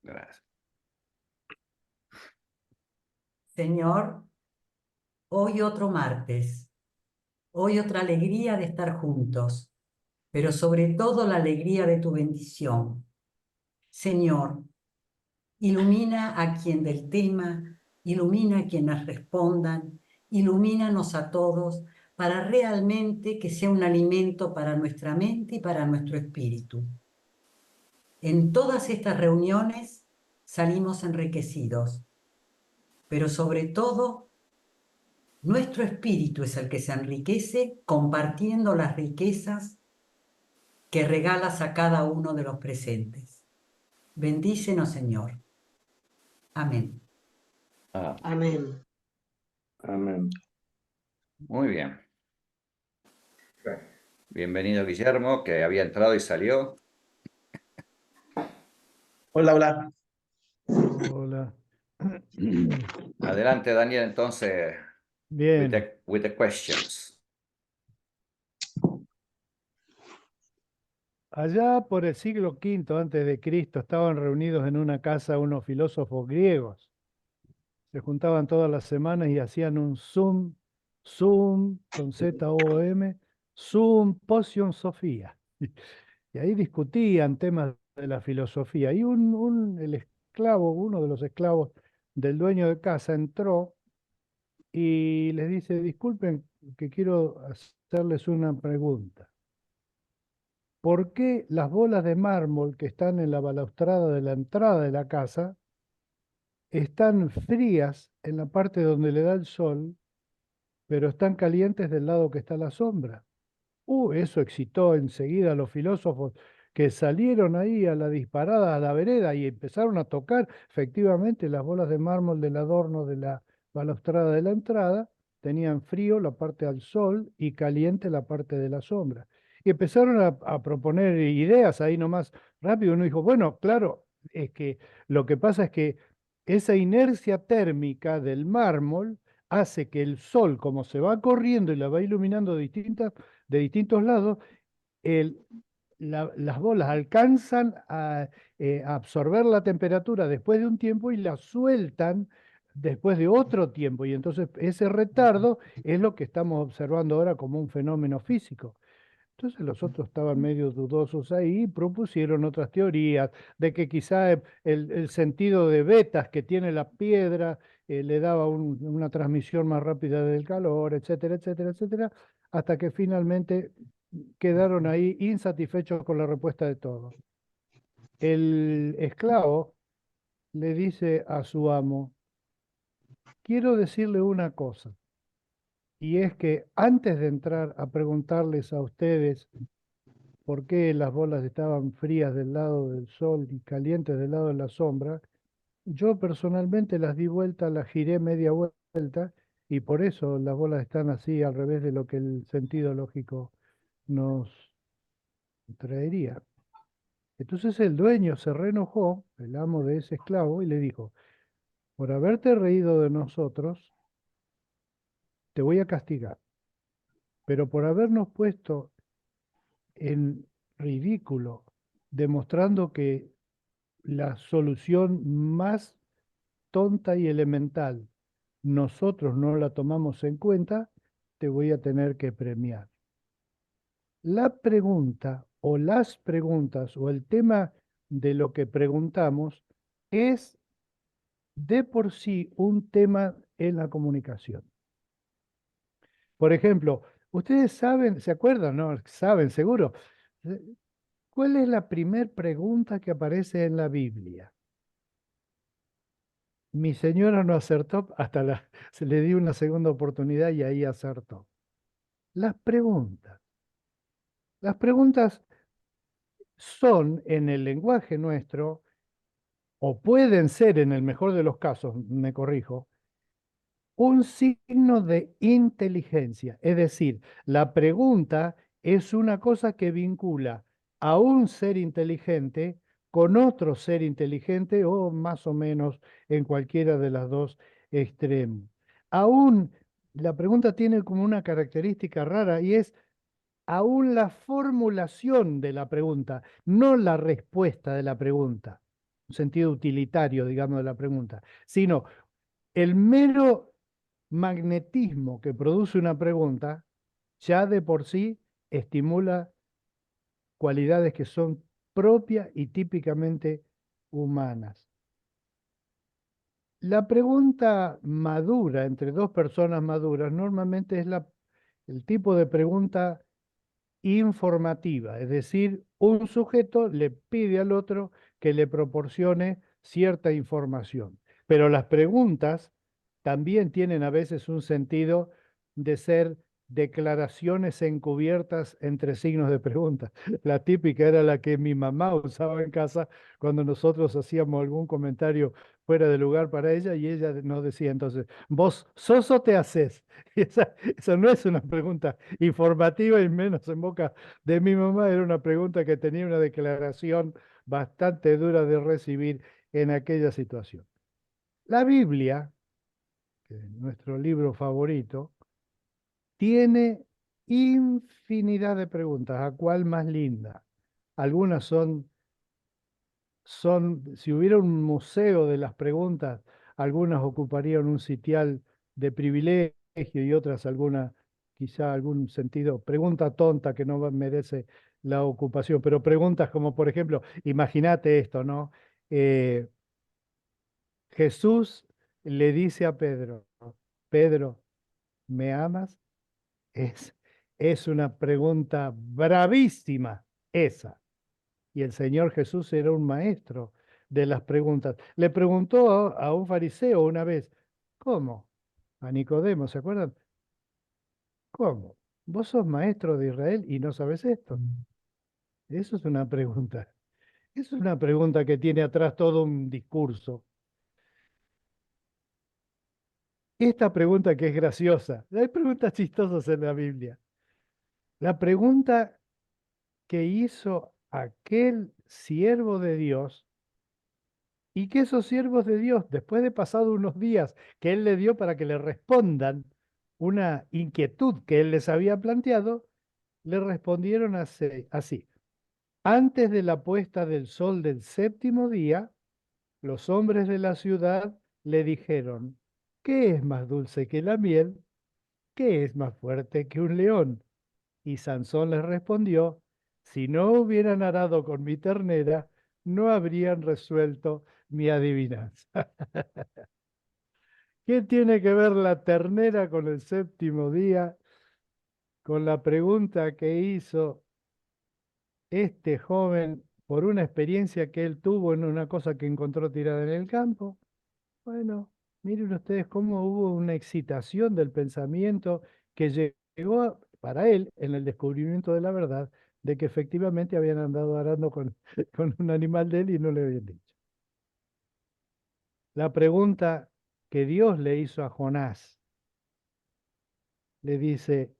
Gracias. Señor, hoy otro martes, hoy otra alegría de estar juntos, pero sobre todo la alegría de tu bendición. Señor, ilumina a quien del tema, ilumina a quienes respondan, ilumínanos a todos para realmente que sea un alimento para nuestra mente y para nuestro espíritu. En todas estas reuniones salimos enriquecidos, pero sobre todo nuestro espíritu es el que se enriquece compartiendo las riquezas que regalas a cada uno de los presentes. Bendícenos, Señor. Amén. Ah, Amén. Amén. muy bien. Bienvenido, Guillermo, que había entrado y salió. Hola, hola. Hola. Adelante, Daniel, entonces, Bien. with the questions. Allá por el siglo V antes de Cristo estaban reunidos en una casa unos filósofos griegos. Se juntaban todas las semanas y hacían un Zoom con Z-O-M, Symposium Sofía. Y ahí discutían temas de la filosofía. Y el esclavo, uno de los esclavos del dueño de casa, entró y les dice: disculpen, que quiero hacerles una pregunta. ¿Por qué las bolas de mármol que están en la balaustrada de la entrada de la casa están frías en la parte donde le da el sol, pero están calientes del lado que está la sombra? Eso excitó enseguida a los filósofos, que salieron ahí a la disparada, a la vereda, y empezaron a tocar. Efectivamente, las bolas de mármol del adorno de la balaustrada de la entrada tenían frío la parte al sol y caliente la parte de la sombra. Y empezaron a proponer ideas ahí nomás rápido. Uno dijo: bueno, claro, es que lo que pasa es que esa inercia térmica del mármol hace que el sol, como se va corriendo y la va iluminando de distintos lados, las bolas alcanzan a absorber la temperatura después de un tiempo y la sueltan después de otro tiempo. Y entonces ese retardo es lo que estamos observando ahora como un fenómeno físico. Entonces los otros estaban medio dudosos ahí y propusieron otras teorías de que quizá el sentido de vetas que tiene la piedra le daba una transmisión más rápida del calor, etcétera, etcétera, etcétera, hasta que finalmente quedaron ahí insatisfechos con la respuesta de todos. El esclavo le dice a su amo: quiero decirle una cosa, y es que antes de entrar a preguntarles a ustedes por qué las bolas estaban frías del lado del sol y calientes del lado de la sombra, yo personalmente las di vuelta, las giré media vuelta, y por eso las bolas están así al revés de lo que el sentido lógico nos traería. Entonces el dueño se reenojó, el amo de ese esclavo, y le dijo: por haberte reído de nosotros, te voy a castigar, pero por habernos puesto en ridículo, demostrando que la solución más tonta y elemental nosotros no la tomamos en cuenta, te voy a tener que premiar. La pregunta o las preguntas o el tema de lo que preguntamos es de por sí un tema en la comunicación. Por ejemplo, ustedes saben, ¿se acuerdan? ¿No? Saben, seguro. ¿Cuál es la primera pregunta que aparece en la Biblia? Mi señora no acertó, se le dio una segunda oportunidad y ahí acertó. Las preguntas. Las preguntas son en el lenguaje nuestro, o pueden ser en el mejor de los casos, me corrijo, un signo de inteligencia. Es decir, la pregunta es una cosa que vincula a un ser inteligente con otro ser inteligente, o más o menos en cualquiera de las dos extremos. Aún la pregunta tiene como una característica rara, y es aún la formulación de la pregunta, no la respuesta de la pregunta. sentido utilitario, digamos, de la pregunta, sino el mero magnetismo que produce una pregunta ya de por sí estimula cualidades que son propias y típicamente humanas. La pregunta madura entre dos personas maduras normalmente es el tipo de pregunta informativa, es decir, un sujeto le pide al otro que le proporcione cierta información. Pero las preguntas también tienen a veces un sentido de ser declaraciones encubiertas entre signos de pregunta. La típica era la que mi mamá usaba en casa cuando nosotros hacíamos algún comentario fuera de lugar para ella y ella nos decía entonces, ¿vos sos o te haces? Y esa no es una pregunta informativa y menos en boca de mi mamá, era una pregunta que tenía una declaración bastante dura de recibir en aquella situación. La Biblia, que es nuestro libro favorito, tiene infinidad de preguntas, ¿a cuál más linda? Algunas si hubiera un museo de las preguntas, algunas ocuparían un sitial de privilegio y otras quizá algún sentido, pregunta tonta que no merece la ocupación, pero preguntas como, por ejemplo, imagínate esto, ¿no? Eh, Jesús le dice a Pedro, Pedro, ¿me amas? Es, es una pregunta bravísima esa. Y el Señor Jesús era un maestro de las preguntas. Le preguntó a un fariseo una vez, ¿cómo? A Nicodemo, ¿se acuerdan? ¿Cómo? ¿Vos sos maestro de Israel y no sabes esto? Eso es una pregunta. Eso es una pregunta que tiene atrás todo un discurso. Esta pregunta que es graciosa, hay preguntas chistosas en la Biblia. La pregunta que hizo aquel siervo de Dios y que esos siervos de Dios, después de pasado unos días que Él le dio para que le respondan una inquietud que Él les había planteado, le respondieron así. Antes de la puesta del sol del séptimo día, los hombres de la ciudad le dijeron, ¿qué es más dulce que la miel? ¿Qué es más fuerte que un león? Y Sansón les respondió, si no hubieran arado con mi ternera, no habrían resuelto mi adivinanza. ¿Qué tiene que ver la ternera con el séptimo día? Con la pregunta que hizo este joven por una experiencia que él tuvo en una cosa que encontró tirada en el campo. Bueno, miren ustedes cómo hubo una excitación del pensamiento que llegó para él en el descubrimiento de la verdad de que efectivamente habían andado arando con, con un animal de él y no le habían dicho. La pregunta que Dios le hizo a Jonás, le dice,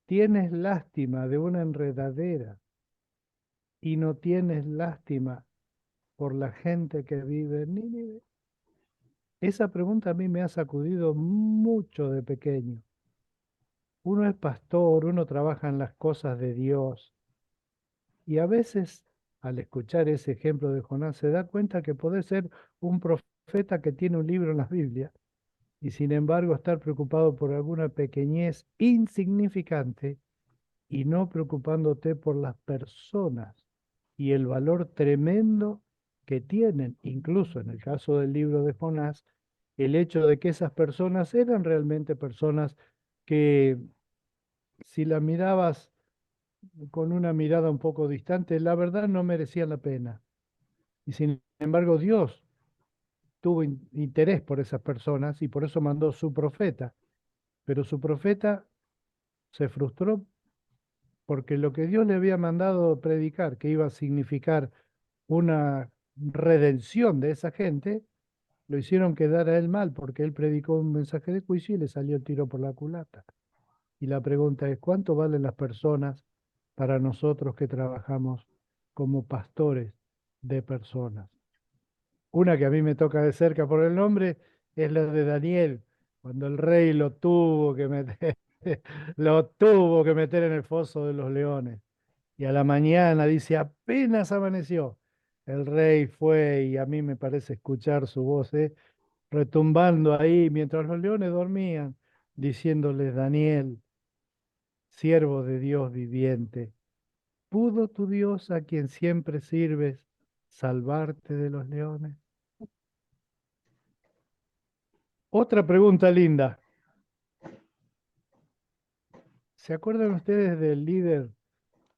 ¿tienes lástima de una enredadera y no tienes lástima por la gente que vive en Nínive? Esa pregunta a mí me ha sacudido mucho de pequeño. Uno es pastor, uno trabaja en las cosas de Dios y a veces al escuchar ese ejemplo de Jonás se da cuenta que puede ser un profeta que tiene un libro en la Biblia y sin embargo estar preocupado por alguna pequeñez insignificante y no preocupándote por las personas y el valor tremendo que tienen, incluso en el caso del libro de Jonás, el hecho de que esas personas eran realmente personas que si las mirabas con una mirada un poco distante, la verdad no merecían la pena. Y sin embargo Dios tuvo interés por esas personas y por eso mandó su profeta. Pero su profeta se frustró porque lo que Dios le había mandado predicar, que iba a significar una redención de esa gente, lo hicieron quedar a él mal porque él predicó un mensaje de juicio y le salió el tiro por la culata. Y la pregunta es, ¿cuánto valen las personas para nosotros que trabajamos como pastores de personas? Una que a mí me toca de cerca por el nombre es la de Daniel, cuando el rey lo tuvo que meter, lo tuvo que meter en el foso de los leones. Y a la mañana dice, apenas amaneció, el rey fue y a mí me parece escuchar su voz, retumbando ahí mientras los leones dormían, diciéndoles, Daniel, siervo de Dios viviente, ¿pudo tu Dios a quien siempre sirves salvarte de los leones? Otra pregunta linda. ¿Se acuerdan ustedes del líder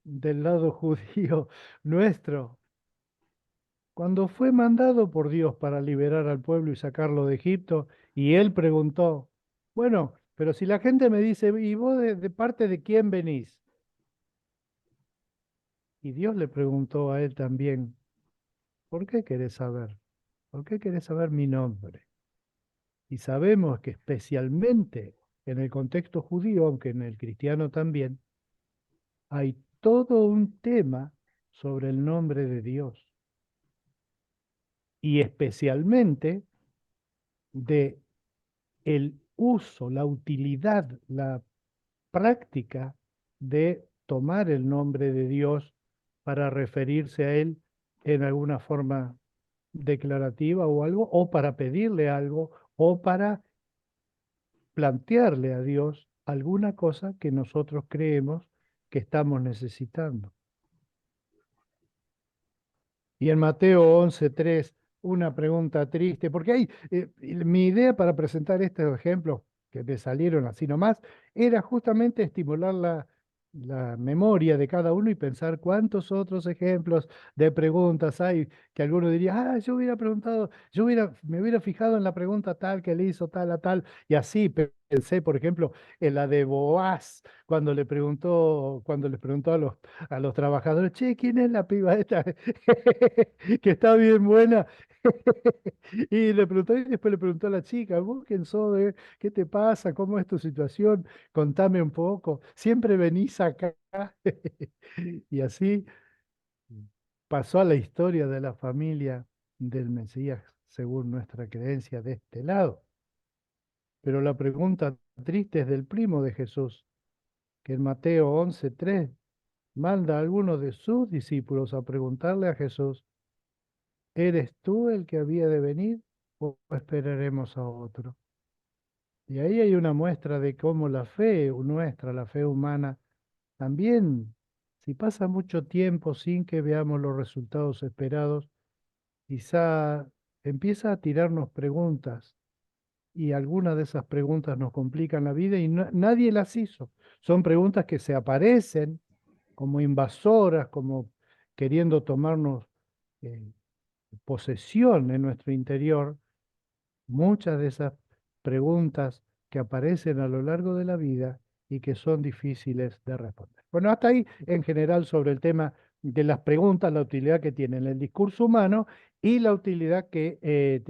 del lado judío nuestro? Cuando fue mandado por Dios para liberar al pueblo y sacarlo de Egipto, y él preguntó, bueno, pero si la gente me dice, ¿y vos de parte de quién venís? Y Dios le preguntó a él también, ¿por qué querés saber? ¿Por qué querés saber mi nombre? Y sabemos que especialmente en el contexto judío, aunque en el cristiano también, hay todo un tema sobre el nombre de Dios. Y especialmente de el uso, la utilidad, la práctica de tomar el nombre de Dios para referirse a Él en alguna forma declarativa o algo, o para pedirle algo, o para plantearle a Dios alguna cosa que nosotros creemos que estamos necesitando. Y en Mateo 11:3, una pregunta triste, porque hay, mi idea para presentar estos ejemplos que me salieron así nomás, era justamente estimular la memoria de cada uno y pensar cuántos otros ejemplos de preguntas hay que alguno diría, yo hubiera preguntado, me hubiera fijado en la pregunta tal que le hizo tal a tal, y así pensé, por ejemplo, en la de Boaz, cuando les preguntó a los trabajadores, che, ¿quién es la piba esta que está bien buena? Y le preguntó, y después le preguntó a la chica, ¿vos quién sos? ¿Qué te pasa? ¿Cómo es tu situación? Contame un poco. Siempre venís acá. Y así pasó a la historia de la familia del Mesías, según nuestra creencia de este lado. Pero la pregunta triste es del primo de Jesús, que en Mateo 11:3 manda a algunos de sus discípulos a preguntarle a Jesús, ¿eres tú el que había de venir o esperaremos a otro? Y ahí hay una muestra de cómo la fe nuestra, la fe humana, también, si pasa mucho tiempo sin que veamos los resultados esperados, quizá empieza a tirarnos preguntas y algunas de esas preguntas nos complican la vida y nadie las hizo. Son preguntas que se aparecen como invasoras, como queriendo tomarnos eh, posesión en nuestro interior. Muchas de esas preguntas que aparecen a lo largo de la vida y que son difíciles de responder. Bueno, hasta ahí en general sobre el tema de las preguntas, la utilidad que tienen el discurso humano y la utilidad que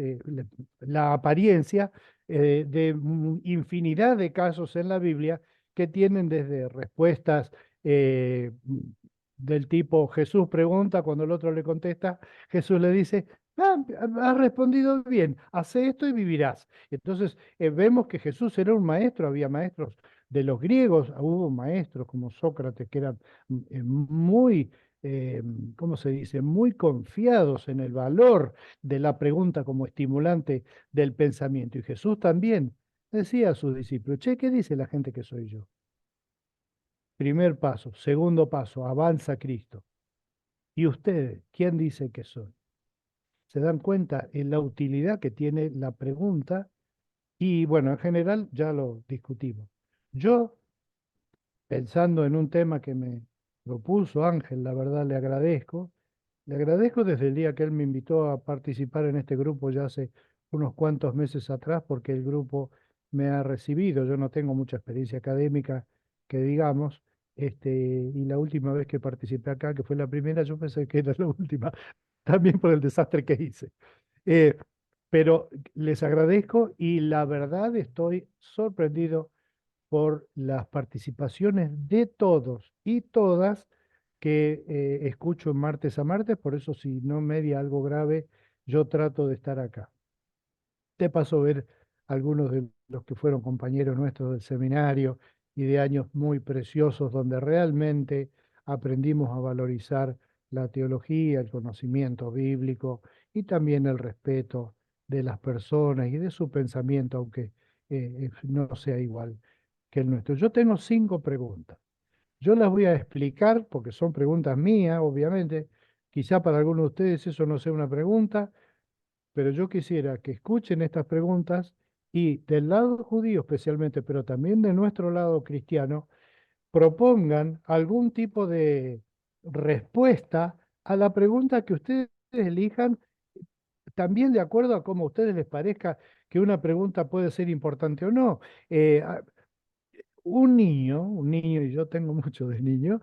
la apariencia de infinidad de casos en la Biblia que tienen desde respuestas del tipo Jesús pregunta, cuando el otro le contesta, Jesús le dice, has respondido bien, hace esto y vivirás. Entonces, vemos que Jesús era un maestro, había maestros de los griegos, hubo maestros como Sócrates que eran muy, ¿cómo se dice?, muy confiados en el valor de la pregunta como estimulante del pensamiento. Y Jesús también decía a sus discípulos, che, ¿qué dice la gente que soy yo? Primer paso, segundo paso, avanza Cristo. ¿Y ustedes, quién dice que soy? Se dan cuenta en la utilidad que tiene la pregunta y bueno, en general ya lo discutimos. Yo, pensando en un tema que me propuso Ángel, la verdad le agradezco desde el día que él me invitó a participar en este grupo ya hace unos cuantos meses atrás porque el grupo me ha recibido. Yo no tengo mucha experiencia académica que digamos, y la última vez que participé acá, que fue la primera, yo pensé que era la última, también por el desastre que hice. Eh, pero les agradezco y la verdad estoy sorprendido por las participaciones de todos y todas que escucho martes a martes, por eso si no media algo grave, yo trato de estar acá. Te paso a ver algunos de los que fueron compañeros nuestros del seminario y de años muy preciosos donde realmente aprendimos a valorizar la teología, el conocimiento bíblico y también el respeto de las personas y de su pensamiento, aunque no sea igual que el nuestro. Yo tengo 5 preguntas. Yo las voy a explicar porque son preguntas mías, obviamente. Quizá para algunos de ustedes eso no sea una pregunta, pero yo quisiera que escuchen estas preguntas y del lado judío especialmente, pero también de nuestro lado cristiano, propongan algún tipo de respuesta a la pregunta que ustedes elijan, también de acuerdo a cómo a ustedes les parezca que una pregunta puede ser importante o no. Un niño, y yo tengo mucho de niño,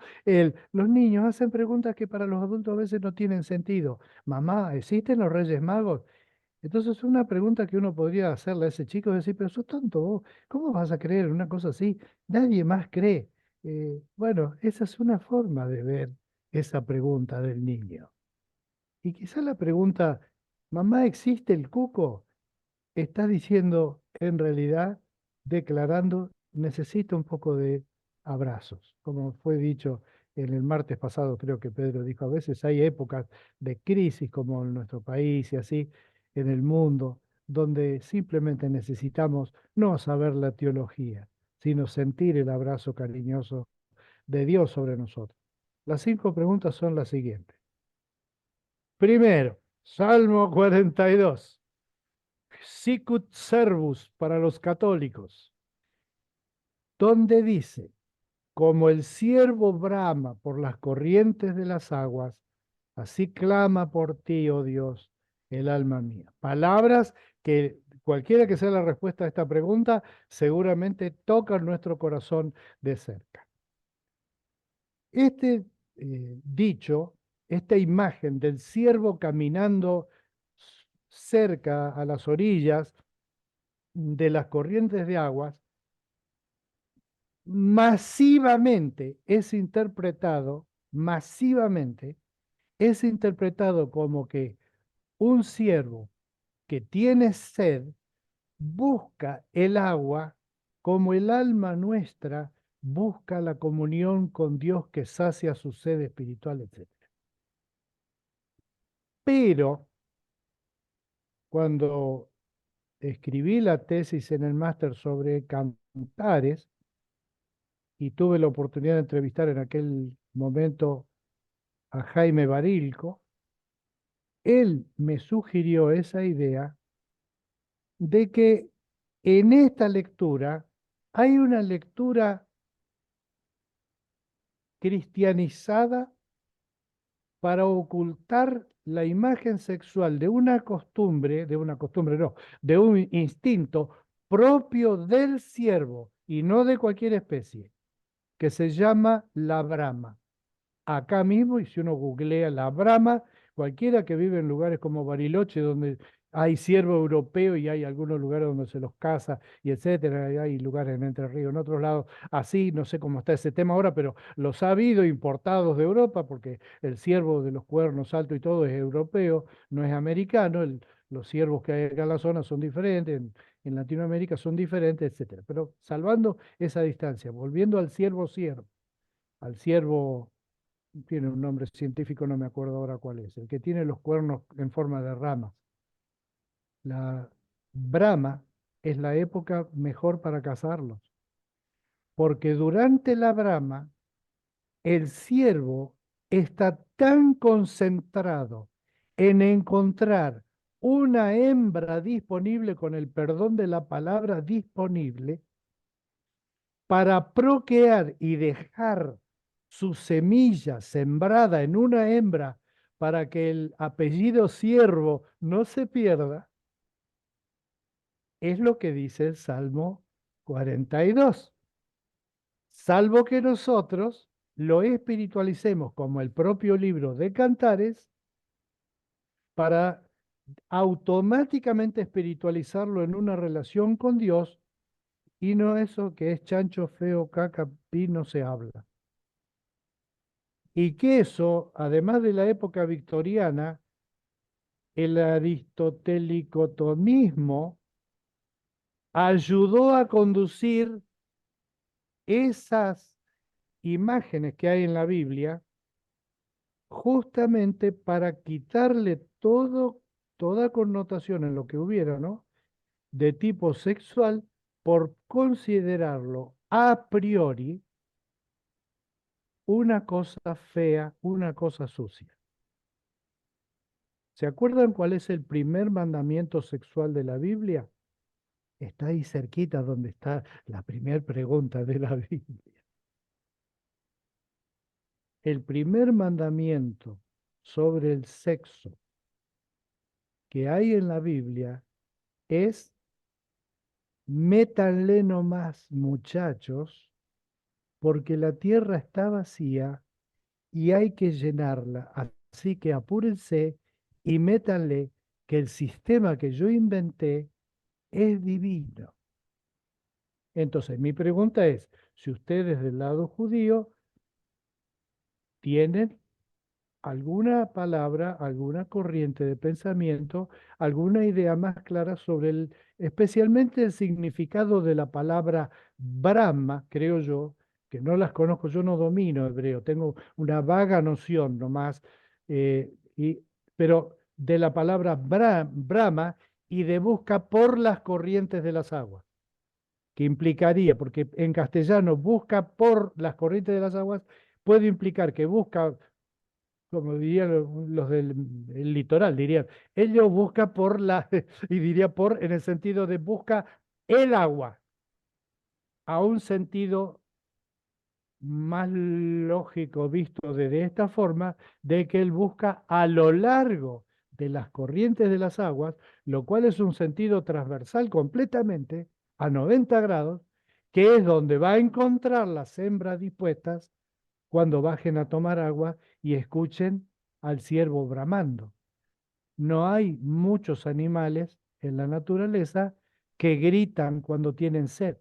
los niños hacen preguntas que para los adultos a veces no tienen sentido. Mamá, ¿existen los Reyes Magos? Entonces, una pregunta que uno podría hacerle a ese chico es decir, pero sos tonto vos, ¿cómo vas a creer en una cosa así? Nadie más cree. Bueno, esa es una forma de ver esa pregunta del niño. Y quizá la pregunta, mamá, ¿existe el cuco? Está diciendo, en realidad, declarando, necesito un poco de abrazos. Como fue dicho en el martes pasado, creo que Pedro dijo, a veces hay épocas de crisis como en nuestro país y así en el mundo, donde simplemente necesitamos no saber la teología, sino sentir el abrazo cariñoso de Dios sobre nosotros. Las 5 preguntas son las siguientes. Primero, Salmo 42. Sicut Servus para los católicos, donde dice, como el ciervo brama por las corrientes de las aguas, así clama por ti, oh Dios, el alma mía. Palabras que cualquiera que sea la respuesta a esta pregunta, seguramente tocan nuestro corazón de cerca. Este dicho, esta imagen del ciervo caminando cerca a las orillas de las corrientes de aguas, masivamente es interpretado como que un ciervo que tiene sed busca el agua como el alma nuestra busca la comunión con Dios que sacia su sed espiritual, etc. Pero cuando escribí la tesis en el máster sobre cantares, y tuve la oportunidad de entrevistar en aquel momento a Jaime Barilco, él me sugirió esa idea de que en esta lectura hay una lectura cristianizada para ocultar la imagen sexual de un instinto propio del ciervo y no de cualquier especie, que se llama la brama. Acá mismo, y si uno googlea la brama, cualquiera que vive en lugares como Bariloche, donde hay ciervo europeo y hay algunos lugares donde se los caza y etcétera, y hay lugares en Entre Ríos, en otros lados, así, no sé cómo está ese tema ahora, pero los ha habido importados de Europa, porque el ciervo de los cuernos altos y todo es europeo, no es americano, los ciervos que hay acá en la zona son diferentes, en Latinoamérica son diferentes, etcétera. Pero salvando esa distancia, volviendo al al ciervo tiene un nombre científico, no me acuerdo ahora cuál es, el que tiene los cuernos en forma de ramas. La brama es la época mejor para cazarlos, porque durante la brama el ciervo está tan concentrado en encontrar una hembra disponible, con el perdón de la palabra disponible, para procrear y dejar su semilla sembrada en una hembra para que el apellido siervo no se pierda, es lo que dice el Salmo 42. Salvo que nosotros lo espiritualicemos como el propio libro de Cantares para automáticamente espiritualizarlo en una relación con Dios y no eso que es chancho, feo, caca, pi, no se habla. Y que eso, además de la época victoriana, el aristotelicotomismo ayudó a conducir esas imágenes que hay en la Biblia justamente para quitarle toda connotación en lo que hubiera, ¿no? De tipo sexual por considerarlo a priori una cosa fea, una cosa sucia. ¿Se acuerdan cuál es el primer mandamiento sexual de la Biblia? Está ahí cerquita donde está la primera pregunta de la Biblia. El primer mandamiento sobre el sexo que hay en la Biblia es: métanle nomás, muchachos, porque la tierra está vacía y hay que llenarla. Así que apúrense y métanle, que el sistema que yo inventé es divino. Entonces, mi pregunta es, si ustedes del lado judío tienen alguna palabra, alguna corriente de pensamiento, alguna idea más clara sobre especialmente el significado de la palabra Brahma, creo yo, que no las conozco, yo no domino hebreo, tengo una vaga noción nomás, eh, y, pero de la palabra Brahma y de busca por las corrientes de las aguas, que implicaría, porque en castellano busca por las corrientes de las aguas, puede implicar que busca, como dirían los del el litoral, dirían, ellos busca por la, y diría por en el sentido de busca el agua, a un sentido más lógico visto de esta forma, de que él busca a lo largo de las corrientes de las aguas, lo cual es un sentido transversal completamente, a 90 grados, que es donde va a encontrar las hembras dispuestas cuando bajen a tomar agua y escuchen al ciervo bramando. No hay muchos animales en la naturaleza que gritan cuando tienen sed,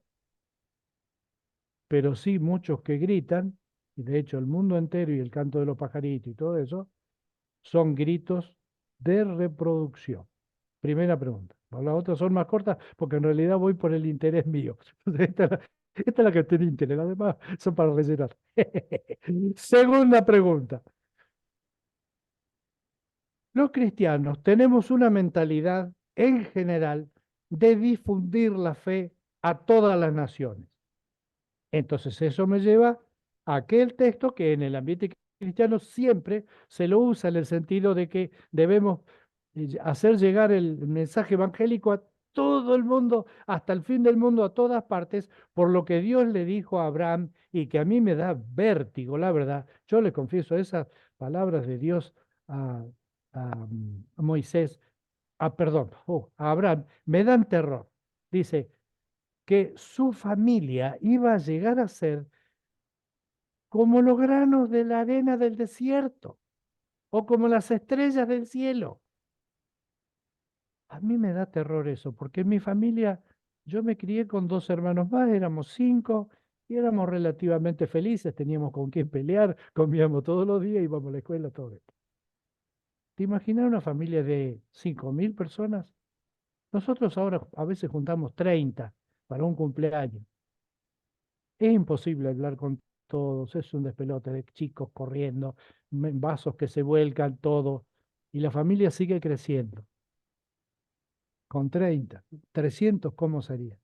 pero sí muchos que gritan, y de hecho el mundo entero y el canto de los pajaritos y todo eso, son gritos de reproducción. Primera pregunta. Las otras son más cortas porque en realidad voy por el interés mío. Esta es la que tiene interés, las demás son para rellenar. Segunda pregunta. Los cristianos tenemos una mentalidad en general de difundir la fe a todas las naciones. Entonces eso me lleva a aquel texto que en el ambiente cristiano siempre se lo usa en el sentido de que debemos hacer llegar el mensaje evangélico a todo el mundo, hasta el fin del mundo, a todas partes, por lo que Dios le dijo a Abraham y que a mí me da vértigo, la verdad. Yo le confieso esas palabras de Dios a, a Moisés, perdón, a Abraham, me dan terror. Dice que su familia iba a llegar a ser como los granos de la arena del desierto o como las estrellas del cielo. A mí me da terror eso, porque en mi familia yo me crié con dos hermanos más, éramos 5 y éramos relativamente felices, teníamos con quién pelear, comíamos todos los días, íbamos a la escuela, todo esto. ¿Te imaginas una familia de 5.000 personas? Nosotros ahora a veces juntamos 30 para un cumpleaños. Es imposible hablar con todos, es un despelote de chicos corriendo, vasos que se vuelcan, todo, y la familia sigue creciendo. Con 30, 300, ¿cómo sería?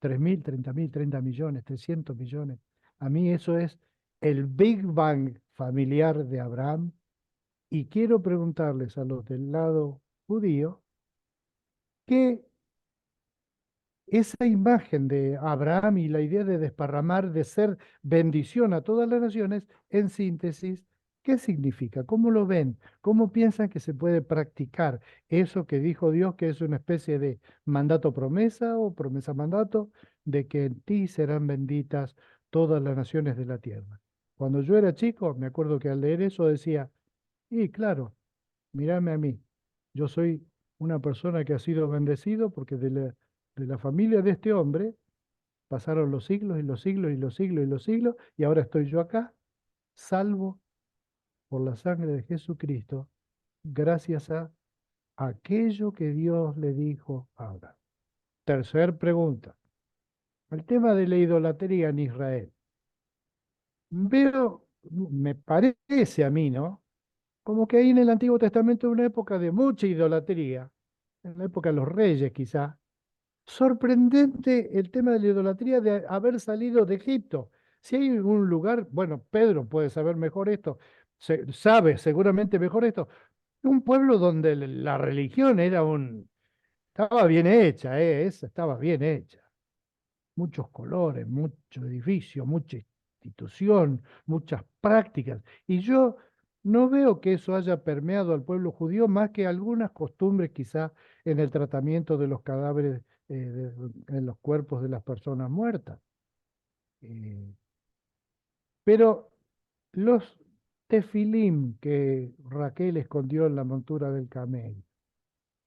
3.000, 30.000, 30 millones, 300 millones. A mí eso es el Big Bang familiar de Abraham. Y quiero preguntarles a los del lado judío, ¿qué esa imagen de Abraham y la idea de desparramar, de ser bendición a todas las naciones, en síntesis, ¿qué significa? ¿Cómo lo ven? ¿Cómo piensan que se puede practicar eso que dijo Dios, que es una especie de mandato promesa o promesa mandato, de que en ti serán benditas todas las naciones de la tierra? Cuando yo era chico, me acuerdo que al leer eso decía, y claro, mírame a mí, yo soy una persona que ha sido bendecido porque de la familia de este hombre pasaron los siglos y los siglos y los siglos y los siglos, y ahora estoy yo acá, salvo por la sangre de Jesucristo, gracias a aquello que Dios le dijo a Abraham. Tercer pregunta. El tema de la idolatría en Israel. Veo, me parece a mí, ¿no? como que ahí en el Antiguo Testamento una época de mucha idolatría, en la época de los reyes quizá. Sorprendente el tema de la idolatría de haber salido de Egipto. Si hay un lugar, bueno, Pedro puede saber mejor esto, sabe seguramente mejor esto, un pueblo donde la religión estaba bien hecha, esa estaba bien hecha. Muchos colores, mucho edificio, mucha institución, muchas prácticas. Y yo no veo que eso haya permeado al pueblo judío más que algunas costumbres quizá en el tratamiento de los cadáveres, en los cuerpos de las personas muertas. Eh, pero los tefilim que Raquel escondió en la montura del camello,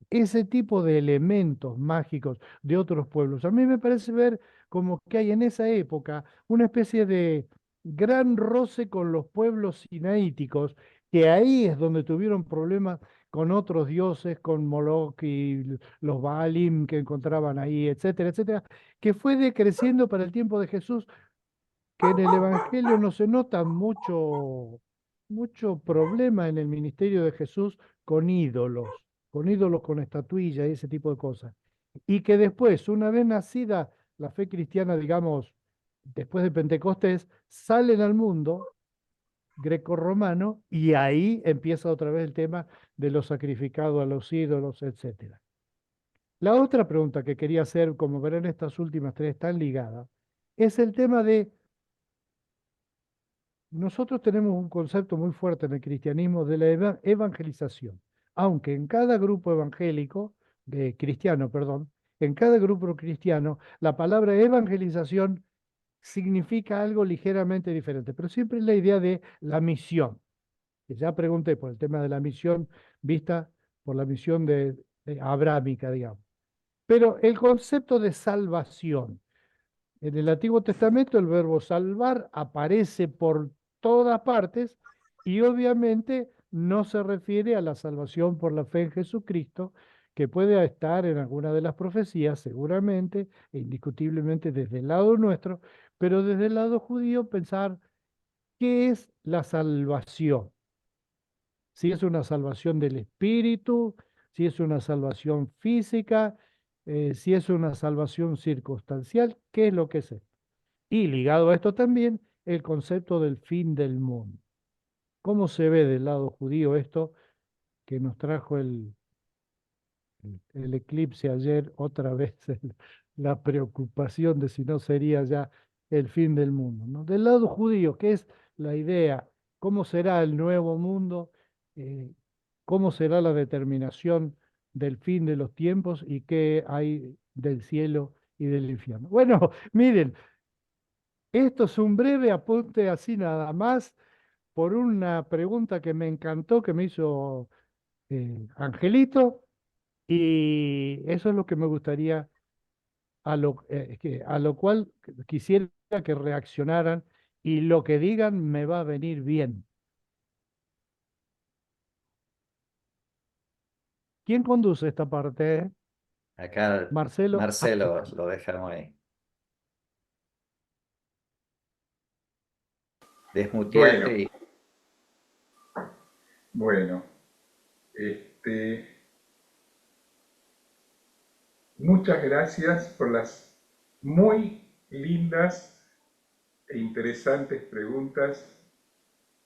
ese tipo de elementos mágicos de otros pueblos. A mí me parece ver como que hay en esa época una especie de gran roce con los pueblos sinaíticos, que ahí es donde tuvieron problemas con otros dioses, con Moloch y los Baalim que encontraban ahí, etcétera, etcétera, que fue decreciendo para el tiempo de Jesús, que en el Evangelio no se nota mucho problema en el ministerio de Jesús con ídolos con estatuilla y ese tipo de cosas. Y que después, una vez nacida la fe cristiana, digamos, después de Pentecostés, salen al mundo grecorromano y ahí empieza otra vez el tema de lo sacrificado a los ídolos, etcétera. La otra pregunta que quería hacer, como verán estas últimas tres están ligadas, es el tema de nosotros tenemos un concepto muy fuerte en el cristianismo de la evangelización, aunque en cada grupo evangélico, de cristiano, perdón, en cada grupo cristiano, la palabra evangelización significa algo ligeramente diferente, pero siempre es la idea de la misión. Que ya pregunté por el tema de la misión vista por la misión de abrámica, digamos. Pero el concepto de salvación, en el Antiguo Testamento el verbo salvar aparece por todas partes y obviamente no se refiere a la salvación por la fe en Jesucristo, que puede estar en alguna de las profecías, seguramente e indiscutiblemente desde el lado nuestro, pero desde el lado judío pensar qué es la salvación. Si es una salvación del espíritu, si es una salvación física, si es una salvación circunstancial, ¿qué es lo que es? Y ligado a esto también el concepto del fin del mundo. ¿Cómo se ve del lado judío esto que nos trajo el eclipse ayer, otra vez la preocupación de si no sería ya el fin del mundo, ¿no? Del lado judío, ¿qué es la idea? ¿Cómo será el nuevo mundo? Eh, ¿Cómo será la determinación del fin de los tiempos y qué hay del cielo y del infierno? Bueno, miren, esto es un breve apunte así nada más por una pregunta que me encantó que me hizo Angelito y eso es lo que me gustaría, a lo cual quisiera que reaccionaran y lo que digan me va a venir bien. ¿Quién conduce esta parte? Acá Marcelo. Marcelo lo dejamos ahí. Bueno, Desmuteate y bueno, muchas gracias por las muy lindas e interesantes preguntas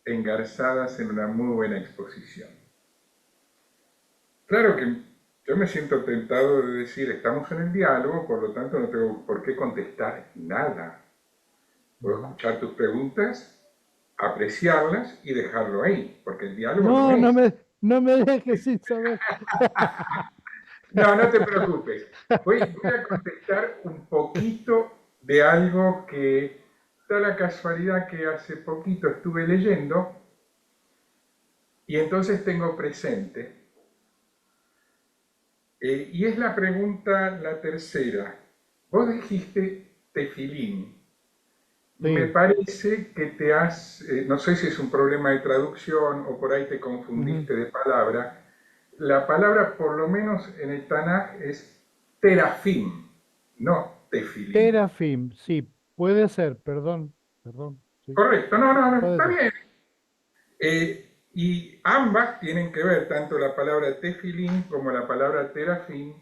engarzadas en una muy buena exposición. Claro que yo me siento tentado de decir, estamos en el diálogo, por lo tanto no tengo por qué contestar nada. Puedo escuchar tus preguntas, apreciarlas y dejarlo ahí, porque el diálogo no No, es. no me dejes sin saber. No, no te preocupes. Voy a contestar un poquito de algo que da la casualidad que hace poquito estuve leyendo y entonces tengo presente. Y es la pregunta, la tercera. Vos dijiste tefilín. Me Sí. parece que te has, no sé si es un problema de traducción o por ahí te Ujú. confundiste de palabra. La palabra, por lo menos en el Tanaj, es terafim, no tefilín. Terafim, sí, puede ser, perdón, sí, Correcto, no, puede está ser. bien. Y ambas tienen que ver, tanto la palabra tefilín como la palabra terafín,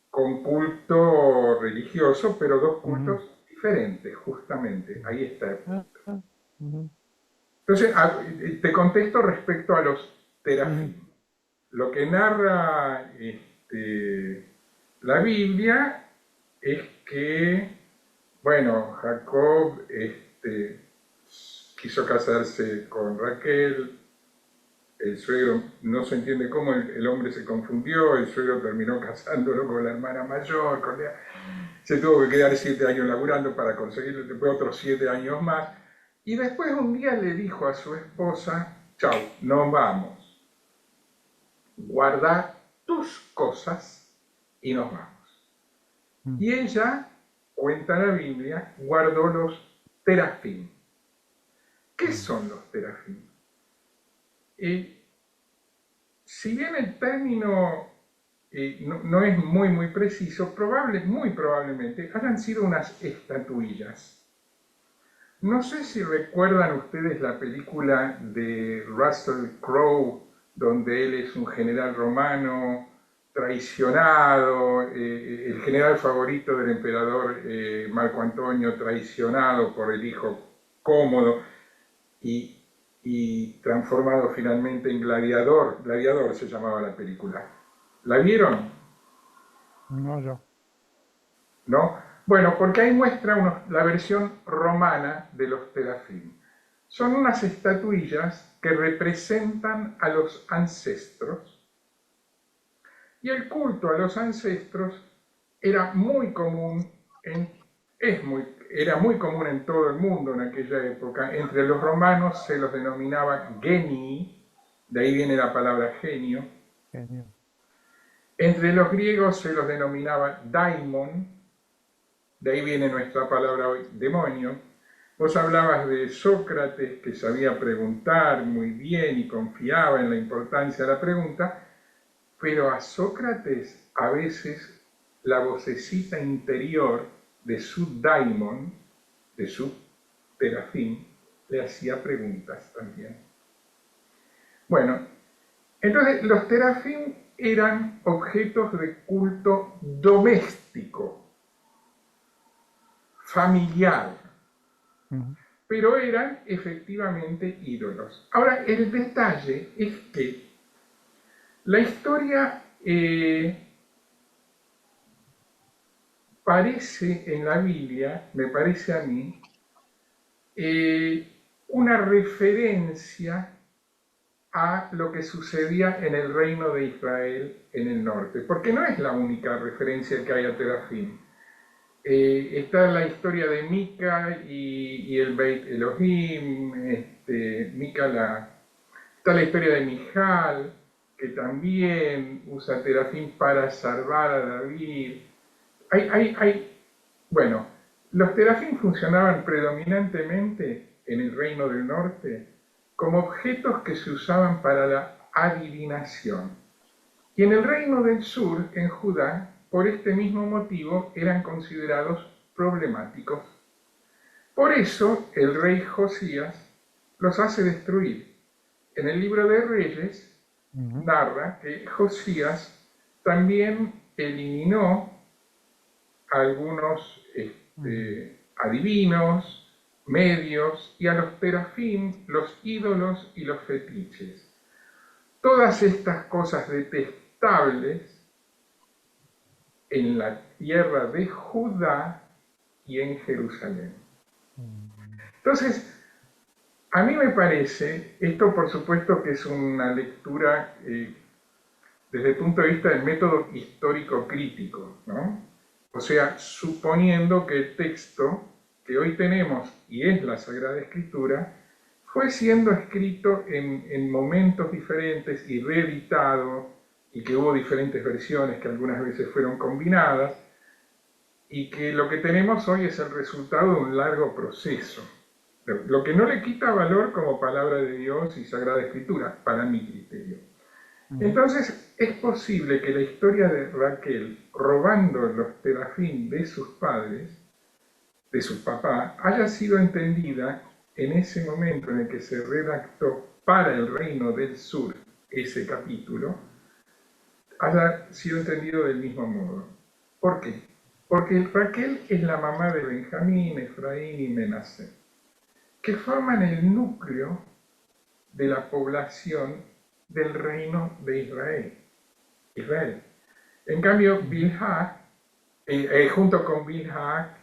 con culto religioso, pero dos cultos diferentes, justamente. Ahí está el punto. Ujú. Entonces, te contesto respecto a los terafín. Lo que narra la Biblia es que, bueno, Jacob quiso casarse con Raquel, el suegro, no se entiende cómo el hombre se confundió, el suegro terminó casándolo con la hermana mayor, se tuvo que quedar 7 años laburando para conseguirlo, después otros 7 años más, y después un día le dijo a su esposa, chau, nos vamos, guarda tus cosas y nos vamos. Y ella, cuenta la Biblia, guardó los terafín. ¿Qué son los terafín? Si bien el término no es muy preciso, muy probablemente hayan sido unas estatuillas. No sé si recuerdan ustedes la película de Russell Crowe, donde él es un general romano traicionado, el general favorito del emperador Marco Antonio, traicionado por el hijo Cómodo y transformado finalmente en gladiador. Gladiador se llamaba la película. ¿La vieron? No, yo. ¿No? Bueno, porque ahí muestra la versión romana de los terafín. Son unas estatuillas que representan a los ancestros, y el culto a los ancestros era muy común era muy común en todo el mundo en aquella época. Entre los romanos se los denominaba genii, de ahí viene la palabra genio. Genio. Entre los griegos se los denominaba daimon, de ahí viene nuestra palabra hoy, demonio. Vos hablabas de Sócrates, que sabía preguntar muy bien y confiaba en la importancia de la pregunta, pero a Sócrates a veces la vocecita interior de su daimon, de su terafín, le hacía preguntas también. Bueno, entonces los terafín eran objetos de culto doméstico, familiar, pero eran efectivamente ídolos. Ahora, el detalle es que la historia parece en la Biblia, me parece a mí, una referencia a lo que sucedía en el reino de Israel en el norte, porque no es la única referencia que hay a terafín. Está la historia de Mica y el Beit Elohim, está la historia de Mijal, que también usa terafín para salvar a David. Bueno, los terafín funcionaban predominantemente en el reino del norte como objetos que se usaban para la adivinación. Y en el reino del sur, en Judá, por este mismo motivo, eran considerados problemáticos. Por eso el rey Josías los hace destruir. En el libro de Reyes narra que Josías también eliminó algunos adivinos, medios, y a los terafín, los ídolos y los fetiches. Todas estas cosas detestables en la tierra de Judá y en Jerusalén. Entonces, a mí me parece, esto por supuesto que es una lectura desde el punto de vista del método histórico crítico, ¿no? O sea, suponiendo que el texto que hoy tenemos, y es la Sagrada Escritura, fue siendo escrito en momentos diferentes y reeditado, y que hubo diferentes versiones que algunas veces fueron combinadas, y que lo que tenemos hoy es el resultado de un largo proceso, lo que no le quita valor como palabra de Dios y Sagrada Escritura, para mi criterio. Entonces, es posible que la historia de Raquel robando los terafín de sus padres, de su papá, haya sido entendida en ese momento en el que se redactó para el reino del sur, ese capítulo, haya sido entendido del mismo modo. ¿Por qué? Porque Raquel es la mamá de Benjamín, Efraín y Menasé, que forman el núcleo de la población del reino de Israel. En cambio, Bilhá, junto con Bilhá,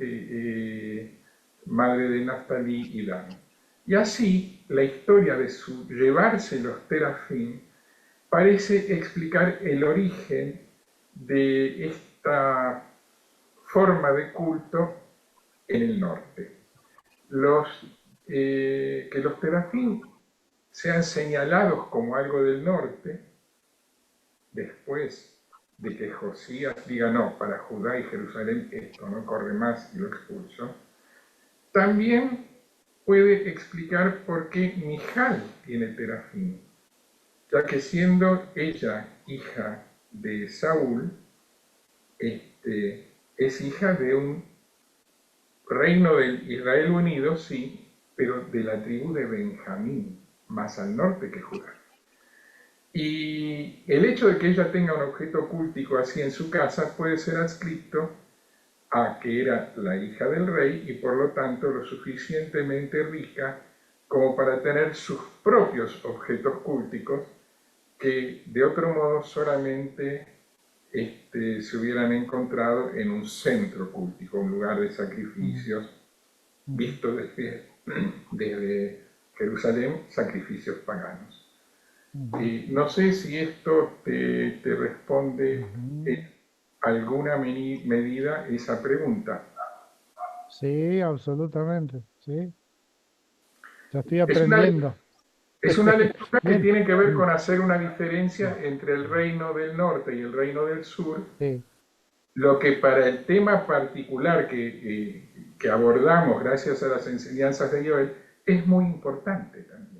madre de Naftalí y Dan. Y así, la historia de su llevarse los terafim parece explicar el origen de esta forma de culto en el norte. Que los terafim sean señalados como algo del norte, después de que Josías diga no, para Judá y Jerusalén esto no corre más y lo expulso, también puede explicar por qué Mijal tiene terafim, ya que siendo ella hija de Saúl, es hija de un reino del Israel unido, sí, pero de la tribu de Benjamín, más al norte que Judá. Y el hecho de que ella tenga un objeto cultico así en su casa puede ser adscrito a que era la hija del rey y por lo tanto lo suficientemente rica como para tener sus propios objetos culticos que de otro modo solamente se hubieran encontrado en un centro cultico, un lugar de sacrificios, visto desde Jerusalén, sacrificios paganos. No sé si esto te responde en alguna medida esa pregunta. Sí, absolutamente, sí. Ya estoy Es una, aprendiendo. es una lectura que Bien. tiene que ver con hacer una diferencia entre el reino del norte y el reino del sur, Sí. lo que para el tema particular que abordamos gracias a las enseñanzas de Joel es muy importante también.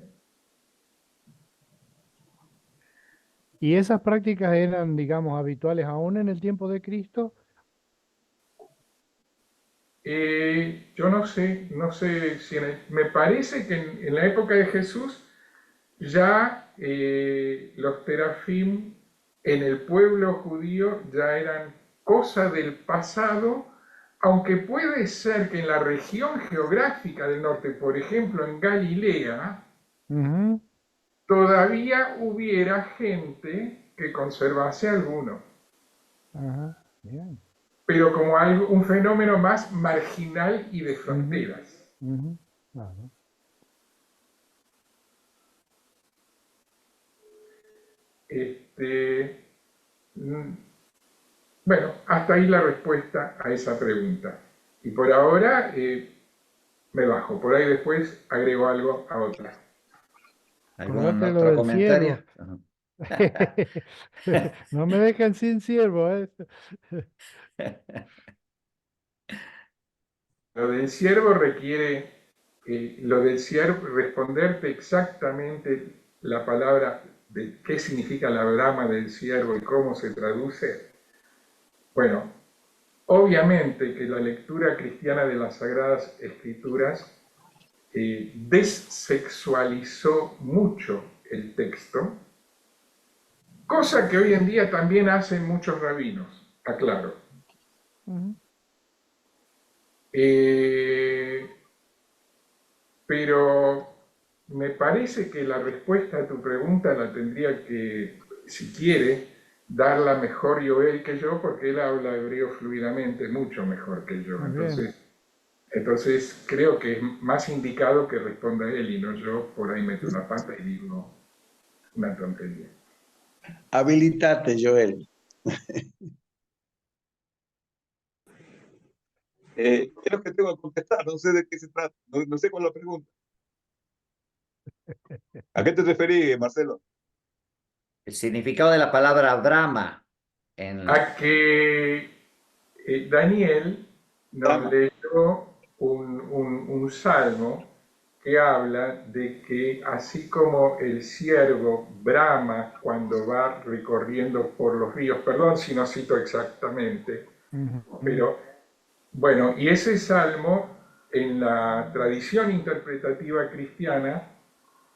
¿Y esas prácticas eran, digamos, habituales aún en el tiempo de Cristo? Yo no sé si me parece que en la época de Jesús ya los terafim en el pueblo judío ya eran cosa del pasado, aunque puede ser que en la región geográfica del norte, por ejemplo en Galilea, Ujú. todavía hubiera gente que conservase alguno, Ajá, bien. pero como un fenómeno más marginal y de fronteras. Ujú, claro. Bueno, hasta ahí la respuesta a esa pregunta. Y por ahora me bajo, por ahí después agrego algo a otra. ¿Algún Acordate lo otro del comentario? ciervo. No me dejan sin ciervo, ¿eh? Lo del ciervo requiere, lo del ciervo, responderte exactamente la palabra de qué significa la brama del ciervo y cómo se traduce. Bueno, obviamente que la lectura cristiana de las Sagradas Escrituras dessexualizó mucho el texto, cosa que hoy en día también hacen muchos rabinos, aclaro. Ujú. Pero me parece que la respuesta a tu pregunta la tendría que, si quiere, darla mejor Joel que yo, porque él habla hebreo fluidamente, mucho mejor que yo. Muy bien. Entonces creo que es más indicado que responda él y no yo por ahí meto una pata y digo una tontería. Habilitate, Joel. Creo que tengo que contestar, no sé de qué se trata, no sé cuál es la pregunta. ¿A qué te referís, Marcelo? El significado de la palabra Brahma A que Daniel nos Brahma. leyó un salmo que habla de que así como el ciervo brama cuando va recorriendo por los ríos, perdón si no cito exactamente, Ujú. pero bueno, y ese salmo en la tradición interpretativa cristiana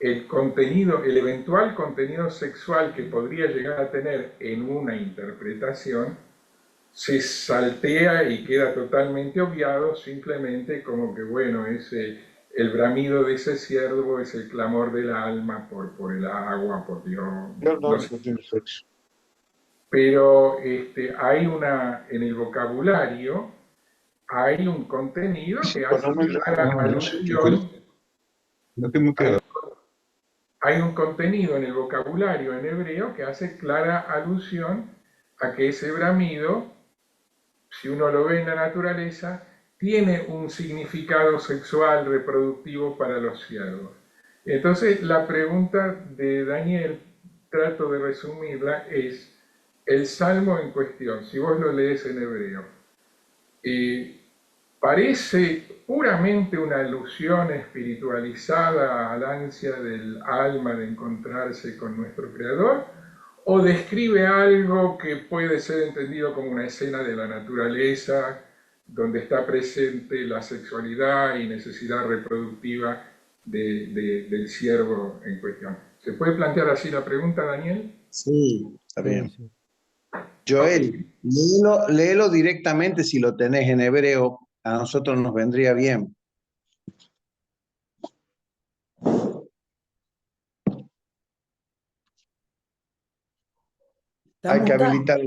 el contenido, el eventual contenido sexual que podría llegar a tener en una interpretación se saltea y queda totalmente obviado, simplemente como que, bueno, el bramido de ese ciervo es el clamor del alma por el agua, por Dios, no sé. tiene sexo. Pero en el vocabulario hay un contenido que hace clara alusión. No estoy muy claro. Hay un contenido en el vocabulario en hebreo que hace clara alusión a que ese bramido, si uno lo ve en la naturaleza, tiene un significado sexual reproductivo para los ciervos. Entonces, la pregunta de Daniel, trato de resumirla, es el salmo en cuestión, si vos lo lees en hebreo, parece puramente una alusión espiritualizada al ansia del alma de encontrarse con nuestro Creador, o describe algo que puede ser entendido como una escena de la naturaleza, donde está presente la sexualidad y necesidad reproductiva del ciervo en cuestión. ¿Se puede plantear así la pregunta, Daniel? Sí, está Sí, bien. sí. Joel, léelo directamente si lo tenés en hebreo, a nosotros nos vendría bien. Está Hay que mutado. habilitar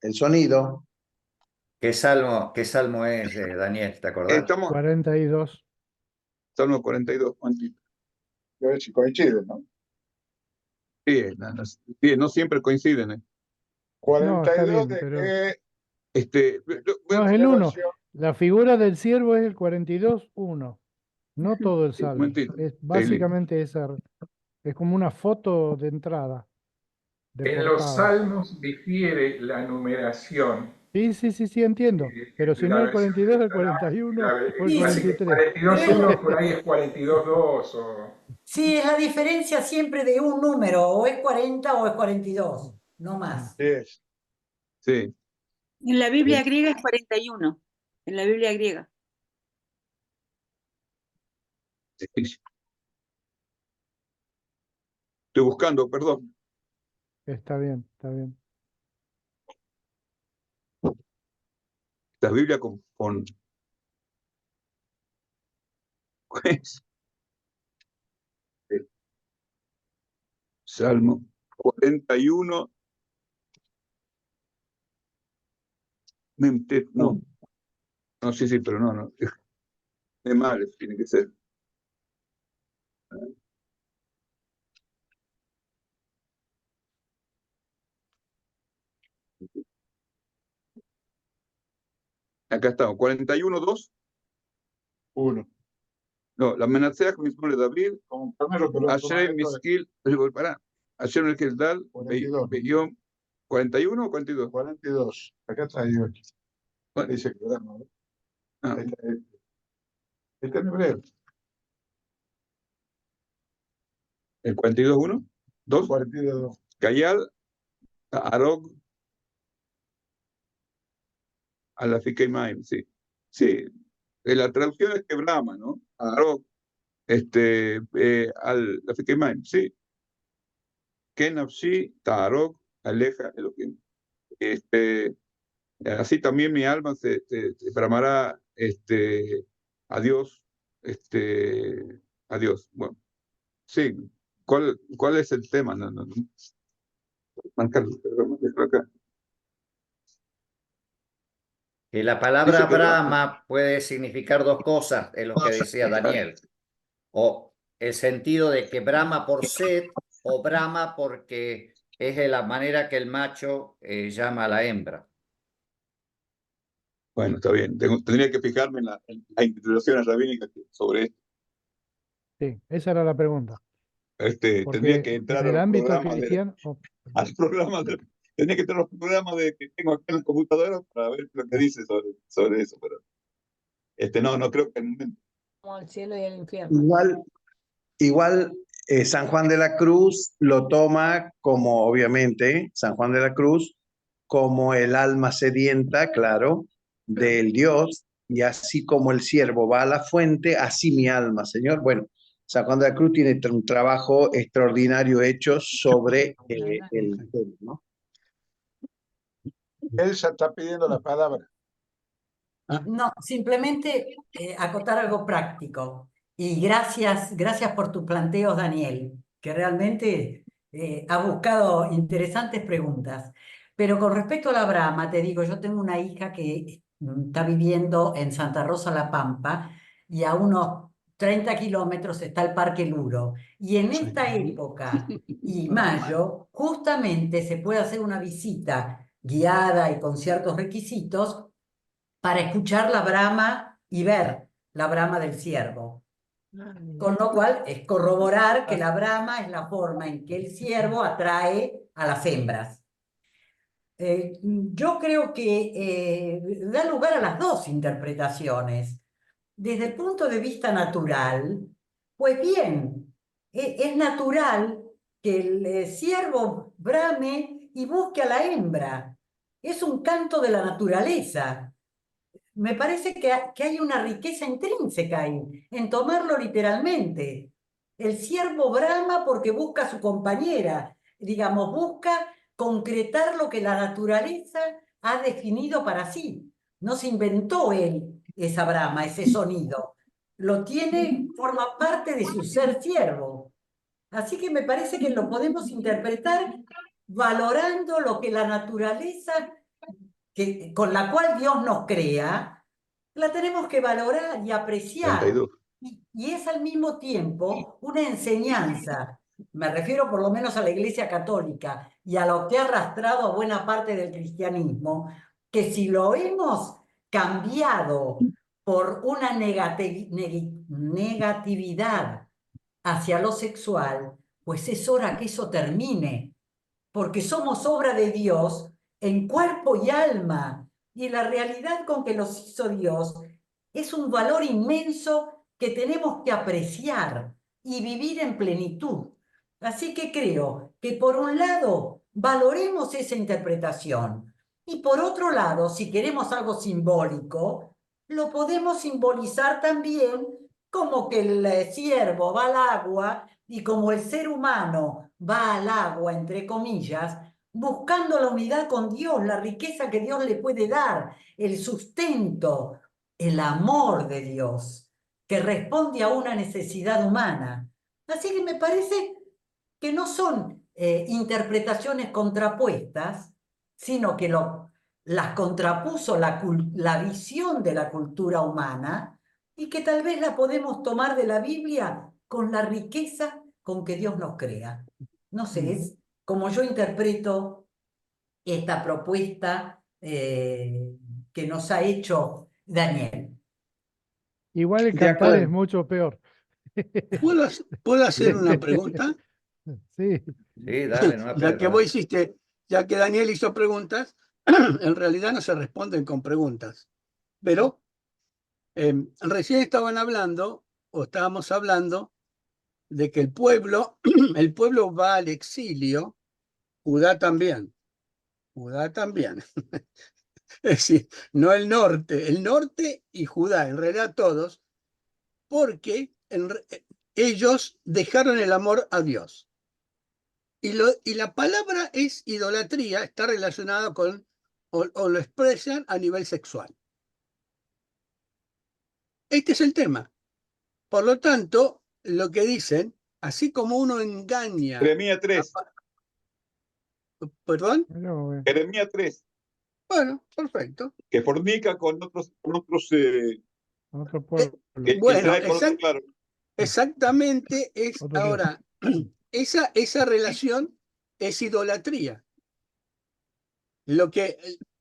el sonido. qué salmo es, Daniel? ¿Te acordás? Estamos 42. Salmo 42, Juanito. A ver si coincide, ¿no? Sí, sí, no siempre coinciden. No, está 42 bien, de pero qué no, es el 1. versión. La figura del ciervo es el 42:1. No todo el Sí, un salmo. momentito. Es básicamente esa. Es como una foto de entrada, de En los portada. salmos difiere la numeración. Sí, entiendo. Pero si no La el versión 42, el de la- 41 o el Sí, Parece que 43. 42.1 por ahí es 42.2 o... sí, es la diferencia siempre de un número, o es 40 o es 42, no más. Es. Sí. En la Biblia griega es 41. En la Biblia griega. Estoy buscando, perdón. Está bien, está bien. La Biblia Salmo 41. No, no, sí, pero no. Es mal, tiene que ser. Acá estamos, 41:2. 1. No, la Menacea con de David, Como primero que lo Hashem, Miskil, pará. Hashem el Keldal, 42. Beyom, 41 o 42. 42. Acá está yo. Bueno, Dice que ¿no? ah, Está en hebreo. el 42:1, 2, 42. Gayal, Arog, Alafikeimaim, sí. Sí, la traducción es que Brahma, ¿no? Arog, Alafikeimaim, sí. Kenafshi, Tarog, Aleja, Elohim. Así también mi alma se bramará a Dios, a Dios. Bueno, sí, ¿cuál es el tema? No. Marcarlo, déjalo acá. Que la palabra Dice que Brahma puede significar dos cosas, es lo que decía Daniel. O el sentido de que brama por sed, o brama porque es de la manera que el macho llama a la hembra. Bueno, está bien. Tendría que fijarme en las interpretaciones rabínicas sobre esto. Sí, esa era la pregunta. Tendría Porque que entrar en a el los ámbito programas cristiano, tendría que entrar a los programas que tengo acá en la computadora para ver lo que dice sobre eso, pero no creo que en el momento. Como el cielo y el infierno. Igual San Juan de la Cruz lo toma como, obviamente, San Juan de la Cruz, como el alma sedienta, claro, del Dios, y así como el siervo va a la fuente, así mi alma, Señor. Bueno, San Juan de la Cruz tiene un trabajo extraordinario hecho sobre el tema, ¿no? Elsa está pidiendo la palabra. No, simplemente acotar algo práctico. Y gracias por tus planteos, Daniel, que realmente ha buscado interesantes preguntas. Pero con respecto a la Brahma, te digo, yo tengo una hija que está viviendo en Santa Rosa La Pampa y a unos 30 kilómetros está el Parque Luro. Y en esta época y mayo, justamente se puede hacer una visita guiada y con ciertos requisitos para escuchar la brama y ver la brama del ciervo. Con lo cual es corroborar que la brama es la forma en que el ciervo atrae a las hembras. Yo creo que da lugar a las dos interpretaciones. Desde el punto de vista natural, pues bien, es natural que el ciervo brame y busque a la hembra. Es un canto de la naturaleza. Me parece que hay una riqueza intrínseca ahí, en tomarlo literalmente. El ciervo brama porque busca a su compañera, digamos, busca concretar lo que la naturaleza ha definido para sí. No se inventó él esa brama, ese sonido. Lo tiene, forma parte de su ser ciervo. Así que me parece que lo podemos interpretar valorando lo que la naturaleza con la cual Dios nos crea, la tenemos que valorar y apreciar. 32. Y es al mismo tiempo una enseñanza, me refiero por lo menos a la Iglesia Católica y a lo que ha arrastrado a buena parte del cristianismo, que si lo hemos cambiado por una negatividad hacia lo sexual, pues es hora que eso termine, porque somos obra de Dios en cuerpo y alma, y la realidad con que los hizo Dios es un valor inmenso que tenemos que apreciar y vivir en plenitud. Así que creo que por un lado valoremos esa interpretación y por otro lado, si queremos algo simbólico, lo podemos simbolizar también como que el ciervo va al agua y como el ser humano va al agua, entre comillas, buscando la unidad con Dios, la riqueza que Dios le puede dar, el sustento, el amor de Dios, que responde a una necesidad humana. Así que me parece que no son interpretaciones contrapuestas, sino que las contrapuso la visión de la cultura humana y que tal vez la podemos tomar de la Biblia con la riqueza con que Dios nos crea. No sé, es como yo interpreto esta propuesta que nos ha hecho Daniel. Igual el De cantar es acuerdo. mucho peor. ¿Puedo hacer una pregunta? Sí. Sí, dale, no me Ya que pierdas. vos hiciste, ya que Daniel hizo preguntas, en realidad no se responden con preguntas. Pero recién estaban hablando, o estábamos hablando, de que el pueblo va al exilio, Judá también. Judá también. Es decir, no el norte y Judá, en realidad todos, porque ellos dejaron el amor a Dios. Y la palabra es idolatría, está relacionada con, o lo expresan a nivel sexual. Este es el tema. Por lo tanto, lo que dicen, así como uno engaña... Jeremías 3. ¿Perdón? No, Jeremías 3. Bueno, perfecto. Que fornica con otros otro pueblo. que Bueno, trae con otros, claro. exactamente es Otro Dios. ahora, esa relación es idolatría. Lo que,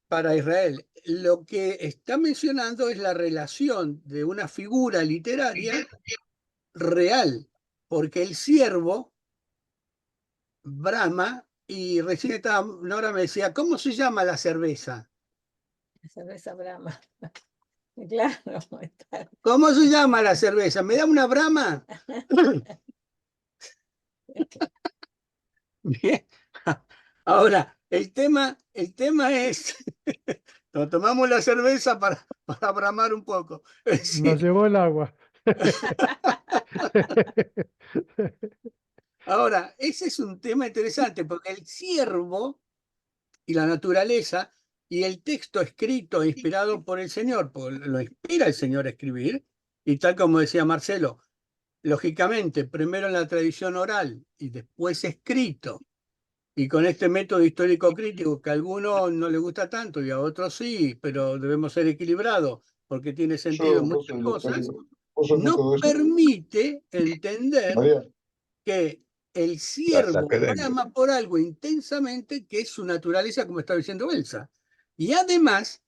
para Israel, lo que está mencionando es la relación de una figura literaria real, porque el siervo brama, y recién estaba, Nora me decía, ¿cómo se llama la cerveza? La cerveza Brahma. Claro. ¿Cómo se llama la cerveza? ¿Me da una brama? Bien. Ahora, el tema es, nos tomamos la cerveza para bramar un poco. Es Nos decir, llevó el agua. Ahora, ese es un tema interesante porque el ciervo y la naturaleza y el texto escrito inspirado por el Señor, porque lo inspira el Señor a escribir, y tal como decía Marcelo, lógicamente, primero en la tradición oral y después escrito, y con este método histórico crítico que a algunos no les gusta tanto y a otros sí, pero debemos ser equilibrados porque tiene sentido en muchas cosas, nos permite entender María, que el Las ciervo academias. brama por algo intensamente que es su naturaleza, como está diciendo Elsa. Y además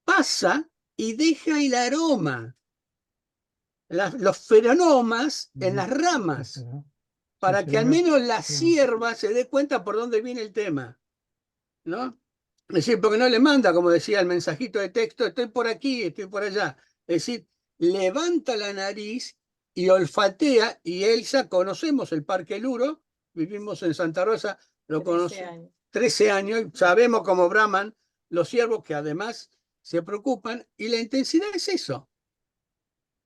pasa y deja el aroma, los feromonas en las ramas, para Sí, que al señor. menos la Sí. cierva se dé cuenta por dónde viene el tema, ¿no? Es decir, porque no le manda, como decía el mensajito de texto, estoy por aquí, estoy por allá. Es decir, levanta la nariz y olfatea, y Elsa, conocemos el Parque Luro, vivimos en Santa Rosa, lo 13 conocemos años. 13 años, y sabemos cómo braman los ciervos que además se preocupan, y la intensidad es eso.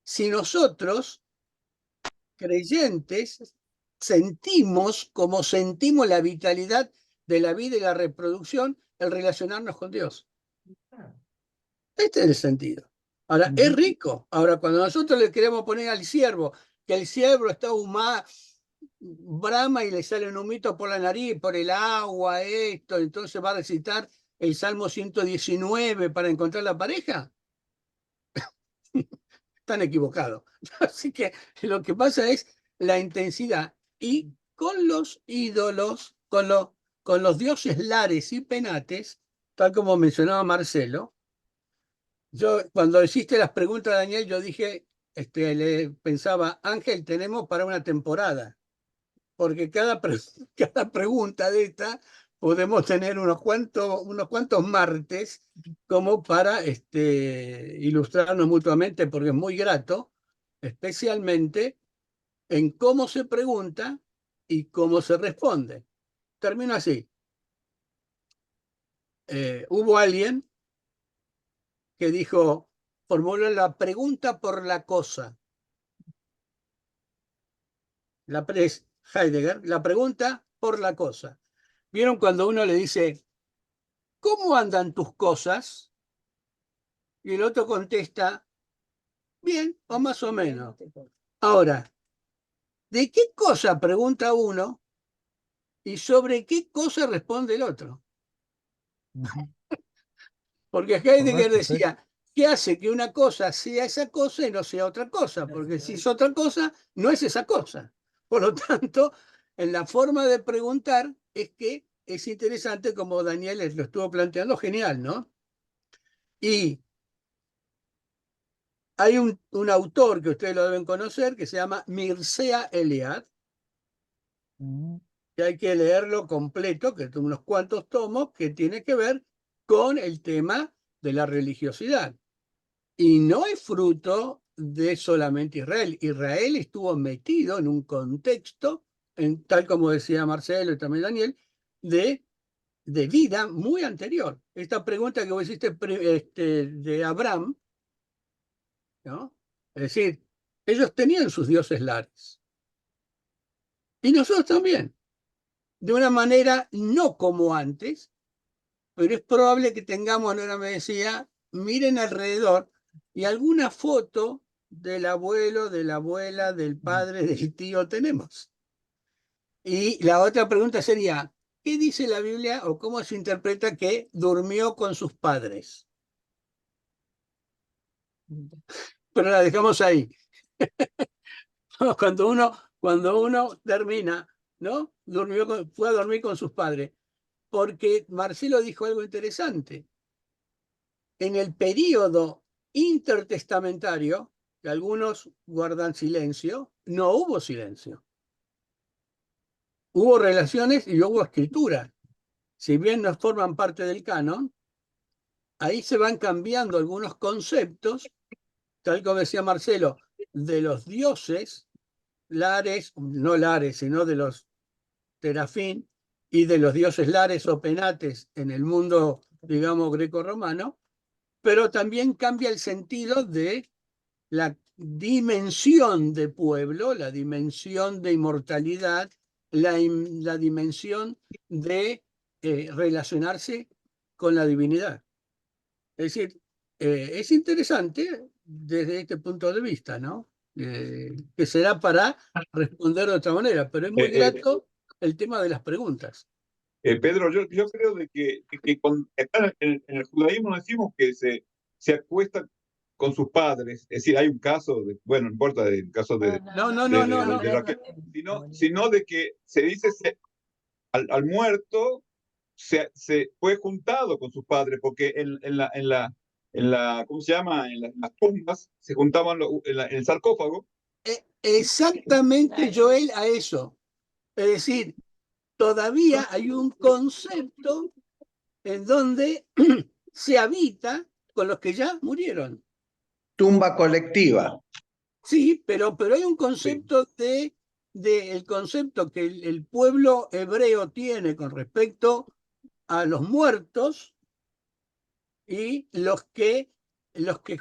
Si nosotros, creyentes, sentimos como sentimos la vitalidad de la vida y la reproducción, el relacionarnos con Dios. Este es el sentido. Ahora, es rico. Ahora, cuando nosotros le queremos poner al ciervo, que el ciervo está humado, brama y le sale un humito por la nariz, por el agua, esto, entonces va a recitar el Salmo 119 para encontrar la pareja. Están equivocados. Así que lo que pasa es la intensidad. Y con los ídolos, con los dioses lares y penates, tal como mencionaba Marcelo, yo cuando hiciste las preguntas, Daniel, yo dije, le pensaba, Ángel, tenemos para una temporada, porque cada pregunta de esta podemos tener unos cuantos martes como para ilustrarnos mutuamente, porque es muy grato, especialmente en cómo se pregunta y cómo se responde. Termino así. Hubo alguien que dijo, formuló la pregunta por la cosa. Heidegger, la pregunta por la cosa. ¿Vieron cuando uno le dice, ¿cómo andan tus cosas? Y el otro contesta, bien o más o menos. Ahora, ¿de qué cosa pregunta uno y sobre qué cosa responde el otro? Porque Heidegger Correcto, sí. decía, ¿qué hace que una cosa sea esa cosa y no sea otra cosa? Porque si es otra cosa, no es esa cosa. Por lo tanto, en la forma de preguntar es que es interesante, como Daniel lo estuvo planteando, genial, ¿no? Y hay un autor que ustedes lo deben conocer que se llama Mircea Eliade, que hay que leerlo completo, que son unos cuantos tomos, que tiene que ver con el tema de la religiosidad. Y no es fruto de solamente Israel. Israel estuvo metido en un contexto, tal como decía Marcelo y también Daniel, de vida muy anterior. Esta pregunta que vos hiciste de Abraham, ¿no? Es decir, ellos tenían sus dioses lares. Y nosotros también. De una manera no como antes, pero es probable que tengamos, ahora me decía, miren alrededor y alguna foto del abuelo, de la abuela, del padre, del tío tenemos. Y la otra pregunta sería, ¿qué dice la Biblia o cómo se interpreta que durmió con sus padres? Pero la dejamos ahí. Cuando uno termina, ¿no? Fue a dormir con sus padres. Porque Marcelo dijo algo interesante. En el período intertestamentario, que algunos guardan silencio, no hubo silencio. Hubo relaciones y hubo escritura. Si bien no forman parte del canon, ahí se van cambiando algunos conceptos, tal como decía Marcelo, de los dioses, lares, no lares, sino de los terafín, y de los dioses lares o penates en el mundo, digamos, greco-romano, pero también cambia el sentido de la dimensión de pueblo, la dimensión de inmortalidad, la dimensión de relacionarse con la divinidad. Es decir, es interesante desde este punto de vista, ¿no? Que será para responder de otra manera, pero es muy grato el tema de las preguntas. Pedro, yo creo de que acá en el judaísmo decimos que se acuesta con sus padres, es decir, hay un caso, bueno, no importa el caso de sino de que se dice al muerto se fue juntado con sus padres, porque en la ¿cómo se llama? En las tumbas se juntaban en el sarcófago. Exactamente, Joel, a eso. Es decir, todavía hay un concepto en donde se habita con los que ya murieron. Tumba colectiva. Sí, pero hay un concepto el concepto que el pueblo hebreo tiene con respecto a los muertos y los que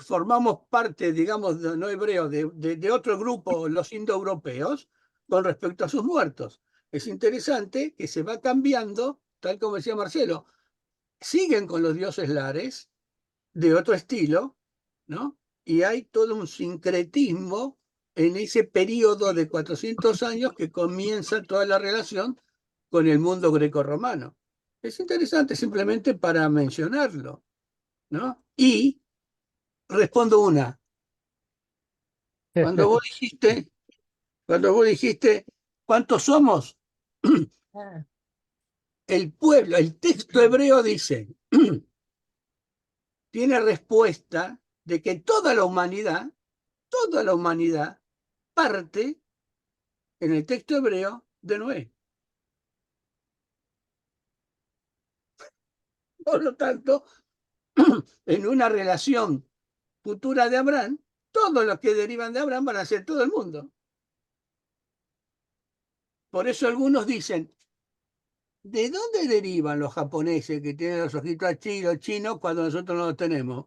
formamos parte, digamos, no hebreos, de otro grupo, los indoeuropeos, con respecto a sus muertos. Es interesante que se va cambiando, tal como decía Marcelo, siguen con los dioses lares de otro estilo, ¿no? Y hay todo un sincretismo en ese periodo de 400 años que comienza toda la relación con el mundo grecorromano. Es interesante simplemente para mencionarlo, ¿no? Y respondo una. Cuando vos dijiste, ¿cuántos somos? El pueblo, el texto hebreo dice, tiene respuesta de que toda la humanidad parte en el texto hebreo de Noé. Por lo tanto, en una relación futura de Abraham, todos los que derivan de Abraham van a ser todo el mundo. Por eso algunos dicen, ¿de dónde derivan los japoneses que tienen los ojitos así, los chinos, cuando nosotros no los tenemos?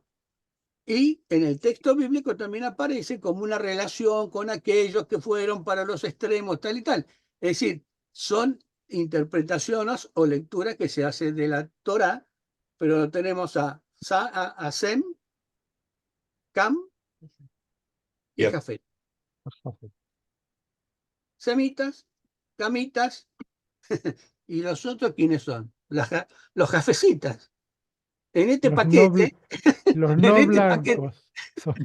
Y en el texto bíblico también aparece como una relación con aquellos que fueron para los extremos, tal y tal. Es decir, son interpretaciones o lecturas que se hacen de la Torá, pero tenemos a Sem, Cam y Jafet. Semitas, Camitas, y los otros, ¿quiénes son? Los jafecitas. En este paquete, los no blancos.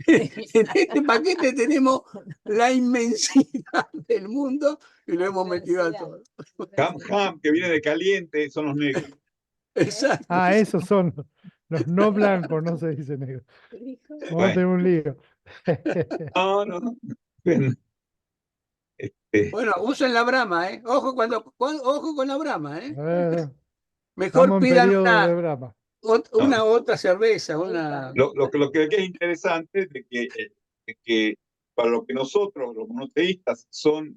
En este paquete tenemos la inmensidad del mundo y lo hemos metido a todos. Ham, que viene de caliente, son los negros. Exacto. Ah, esos son los no blancos, no se dice negro. Vamos a tener un lío. No. Bueno, usen la brama, ¿eh? Ojo con la brama, ¿eh? Mejor Estamos en pidan periodo de brama. una otra cerveza, Lo que es interesante es de que para lo que nosotros, los monoteístas, son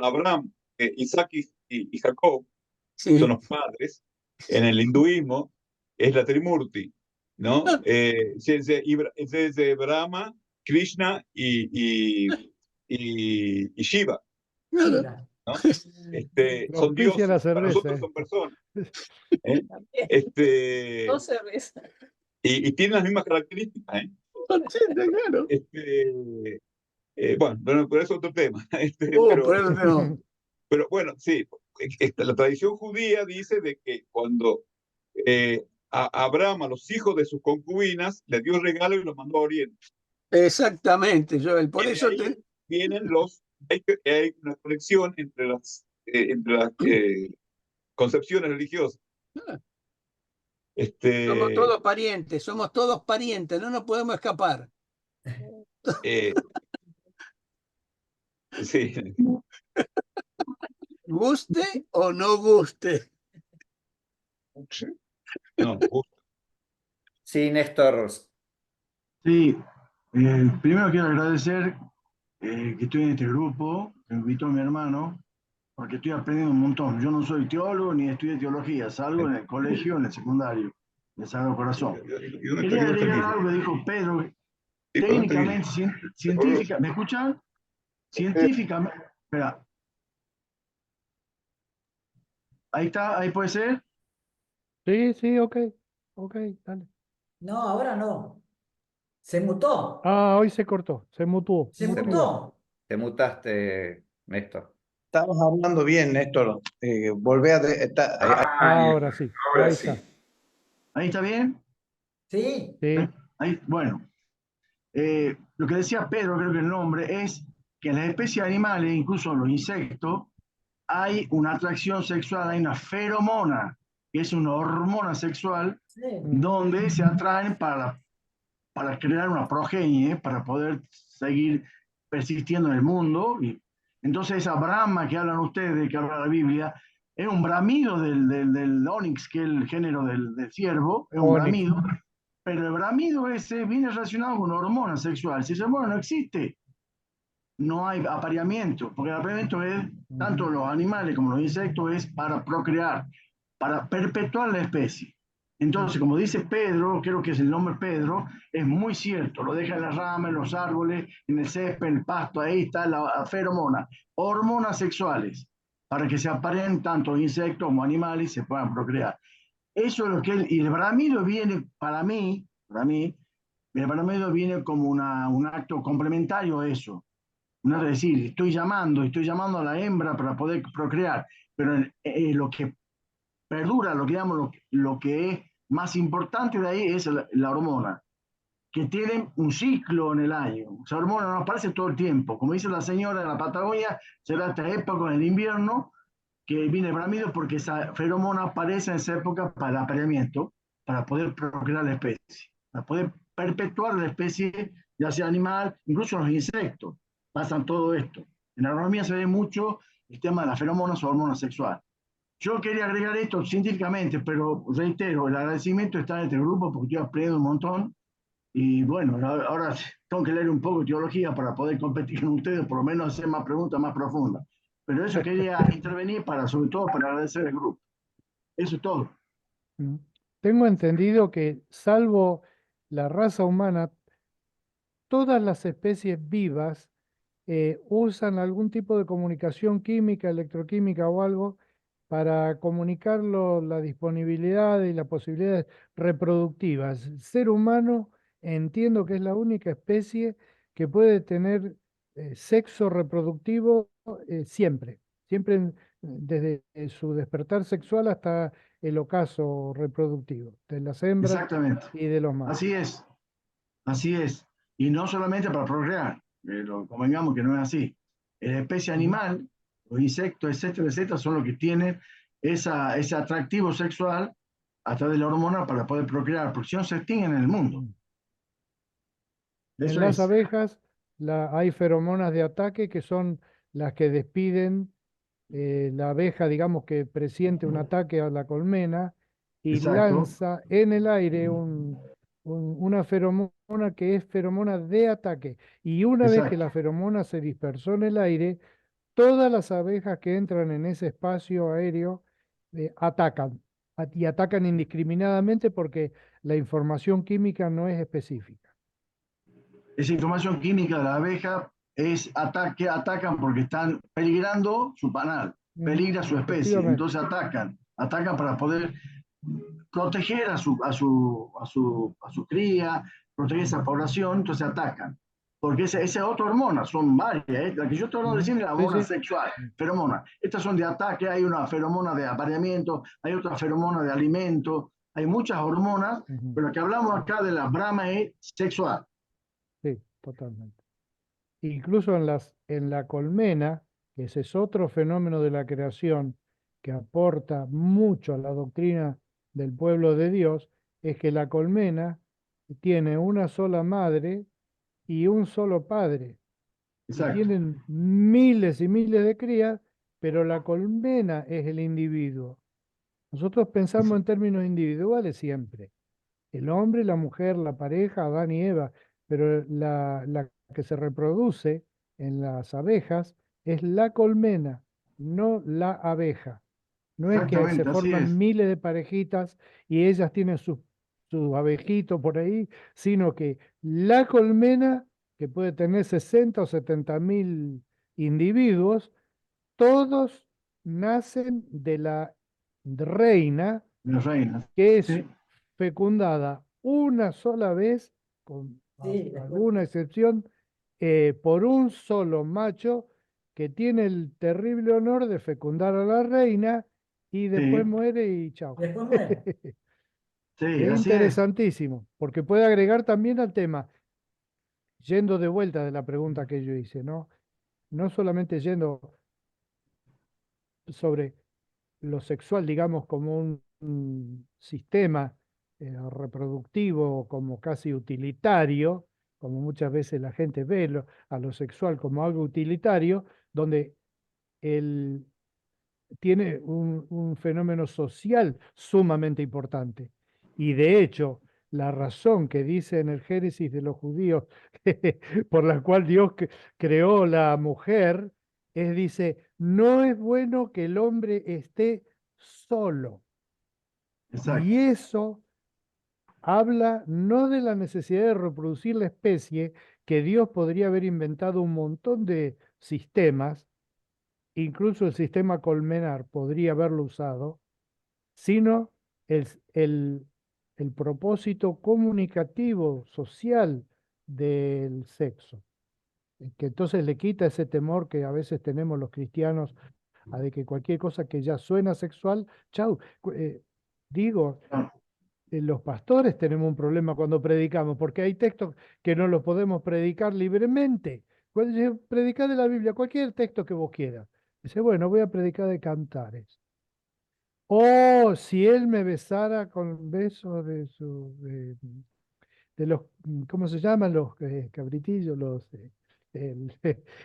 Abraham, Isaac y Jacob, sí. Son los padres. En el hinduismo es la Trimurti, ¿no? Es de Brahma, Krishna y Shiva. Nada. ¿No? Son dioses, la para nosotros cerveza, son personas. No cerveza. Y tienen las mismas características. Claro. Bueno, pero es otro tema. Pero bueno, sí, la tradición judía dice de que cuando a Abraham, a los hijos de sus concubinas, le dio regalo y los mandó a Oriente. Exactamente, Joel. Por eso vienen hay una conexión entre las concepciones religiosas. Somos todos parientes, no nos podemos escapar. Sí. ¿Guste o no guste? No, guste. Sí, Néstor. Sí, primero quiero agradecer que estoy en este grupo, que me invitó mi hermano, porque estoy aprendiendo un montón. Yo no soy teólogo ni estudié teología, salvo en el colegio, en el secundario, de Sagrado Corazón. Quería agregar algo que dijo Pedro, técnicamente, científica, ¿me escuchan? Científicamente, espera, ahí está, ahí puede ser. Sí, ok, dale. No, ahora no. Se mutó. Ah, hoy se cortó, se mutuó. Se Se mutó. Te mutaste, Néstor. Estamos hablando bien, Néstor. Volvé a... Ahora sí, ahora ahí sí. está. ¿Ahí está bien? Sí. Sí. Ahí, bueno. Lo que decía Pedro, creo que el nombre, es que en las especies animales, incluso en los insectos, hay una atracción sexual, hay una feromona, que es una hormona sexual, Sí. donde se atraen para crear una progenie, para poder seguir persistiendo en el mundo. Y entonces esa brahma que hablan ustedes, que habla la Biblia, es un bramido del onix, que es el género del ciervo, es un Onix. bramido, pero el bramido ese viene relacionado con una hormona sexual. Si esa hormona no existe, no hay apareamiento, porque el apareamiento es, tanto los animales como los insectos, es para procrear, para perpetuar la especie. Entonces, como dice Pedro, creo que es el nombre Pedro, es muy cierto, lo deja en las ramas, en los árboles, en el césped, en el pasto, ahí está la feromona, hormonas sexuales, para que se apareen tanto insectos como animales y se puedan procrear. Eso es lo que y el bramido viene, para mí, el bramido viene como un acto complementario a eso. No es decir, estoy llamando a la hembra para poder procrear, pero lo que perdura, lo que es más importante de ahí es la hormona, que tiene un ciclo en el año. Esa hormona no aparece todo el tiempo. Como dice la señora de la Patagonia, será esta época en el invierno que viene el bramido, porque esa feromona aparece en esa época para el apareamiento, para poder procrear la especie, para poder perpetuar la especie, ya sea animal, incluso los insectos. Pasan todo esto. En la agronomía se ve mucho el tema de las feromonas o hormonas sexuales. Yo quería agregar esto científicamente, pero reitero, el agradecimiento está en este grupo porque yo aprendo un montón. Y bueno, ahora tengo que leer un poco de teología para poder competir con ustedes, por lo menos hacer más preguntas más profundas. Pero eso quería intervenir sobre todo para agradecer al grupo. Eso es todo. Tengo entendido que, salvo la raza humana, todas las especies vivas usan algún tipo de comunicación química, electroquímica o algo para comunicarlo la disponibilidad y las posibilidades reproductivas. El ser humano entiendo que es la única especie que puede tener sexo reproductivo siempre, desde su despertar sexual hasta el ocaso reproductivo, de las hembras Exactamente. y de los machos. Así es. Así es. Y no solamente para procrear, pero convengamos que no es así. La especie animal, los insectos, etcétera, son los que tienen ese atractivo sexual a través de la hormona para poder procrear, porque si no se extinguen en el mundo. En Eso las es. abejas hay feromonas de ataque que son las que despiden la abeja, digamos que presiente un ataque a la colmena y Exacto. lanza en el aire una feromona que es feromona de ataque. Y una vez que Exacto. la feromona se dispersó en el aire, todas las abejas que entran en ese espacio aéreo atacan y atacan indiscriminadamente porque la información química no es específica. Esa información química de la abeja atacan porque están peligrando su panal, peligra su especie, Efectivamente. entonces atacan para poder proteger a su cría, proteger esa población, entonces atacan. Porque esa es otra hormona, son varias. La que yo estoy hablando recién es la hormona Sí, sí. sexual, feromona. Estas son de ataque, hay una feromona de apareamiento, hay otra feromona de alimento, hay muchas hormonas, pero la que hablamos acá de la brama es sexual. Sí, totalmente. Incluso en la colmena, que ese es otro fenómeno de la creación que aporta mucho a la doctrina del pueblo de Dios, es que la colmena tiene una sola madre y un solo padre. Y Exacto. tienen miles y miles de crías, pero la colmena es el individuo. Nosotros pensamos en términos individuales siempre. El hombre, la mujer, la pareja, Adán y Eva, pero la que se reproduce en las abejas es la colmena, no la abeja. No es que se Exactamente, así es. forman miles de parejitas y ellas tienen sus su abejito por ahí, sino que la colmena, que puede tener 60 o 70.000 individuos, todos nacen de la reina, Las reinas. que es Sí, fecundada una sola vez, con Sí, alguna excepción, por un solo macho que tiene el terrible honor de fecundar a la reina y después sí, muere y chao. después muere. sí, Es así es. interesantísimo, porque puede agregar también al tema, yendo de vuelta de la pregunta que yo hice, ¿no? No solamente yendo sobre lo sexual, digamos, como un sistema reproductivo, como casi utilitario, como muchas veces la gente ve a lo sexual como algo utilitario, donde el, tiene un fenómeno social sumamente importante. Y de hecho, la razón que dice en el Génesis de los judíos, por la cual Dios creó la mujer, dice, no es bueno que el hombre esté solo. Exacto. Y eso habla no de la necesidad de reproducir la especie, que Dios podría haber inventado un montón de sistemas, incluso el sistema colmenar podría haberlo usado, sino el, el, el propósito comunicativo, social del sexo, que entonces le quita ese temor que a veces tenemos los cristianos a de que cualquier cosa que ya suena sexual, chau. Digo, Ah, los pastores tenemos un problema cuando predicamos, porque hay textos que no los podemos predicar libremente. Cuando dice, predicar de la Biblia, cualquier texto que vos quieras. Dice, bueno, voy a predicar de Cantares. O si él me besara con besos de los, ¿cómo se llaman? Los cabritillos, el-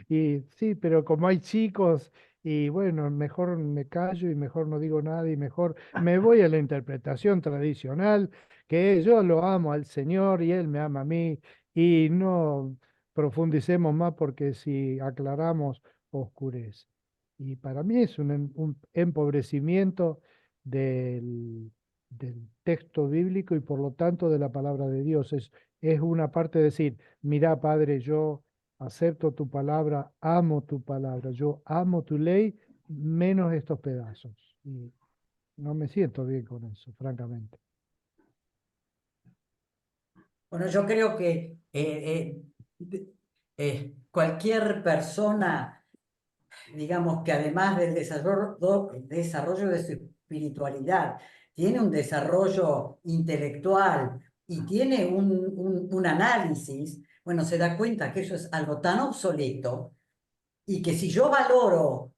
y sí, pero como hay chicos, y bueno, mejor me callo y mejor no digo nada y mejor me voy a la interpretación tradicional, que yo lo amo al Señor y Él me ama a mí, y no profundicemos más porque si aclaramos, oscurece. Y para mí es un empobrecimiento del texto bíblico y por lo tanto de la palabra de Dios. Es una parte de decir, mira, Padre, yo acepto tu palabra, yo amo tu ley, menos estos pedazos. Y no me siento bien con eso, francamente. Bueno, yo creo que cualquier persona, digamos que además del desarrollo de su espiritualidad, tiene un desarrollo intelectual y tiene un análisis, bueno, se da cuenta que eso es algo tan obsoleto y que si yo valoro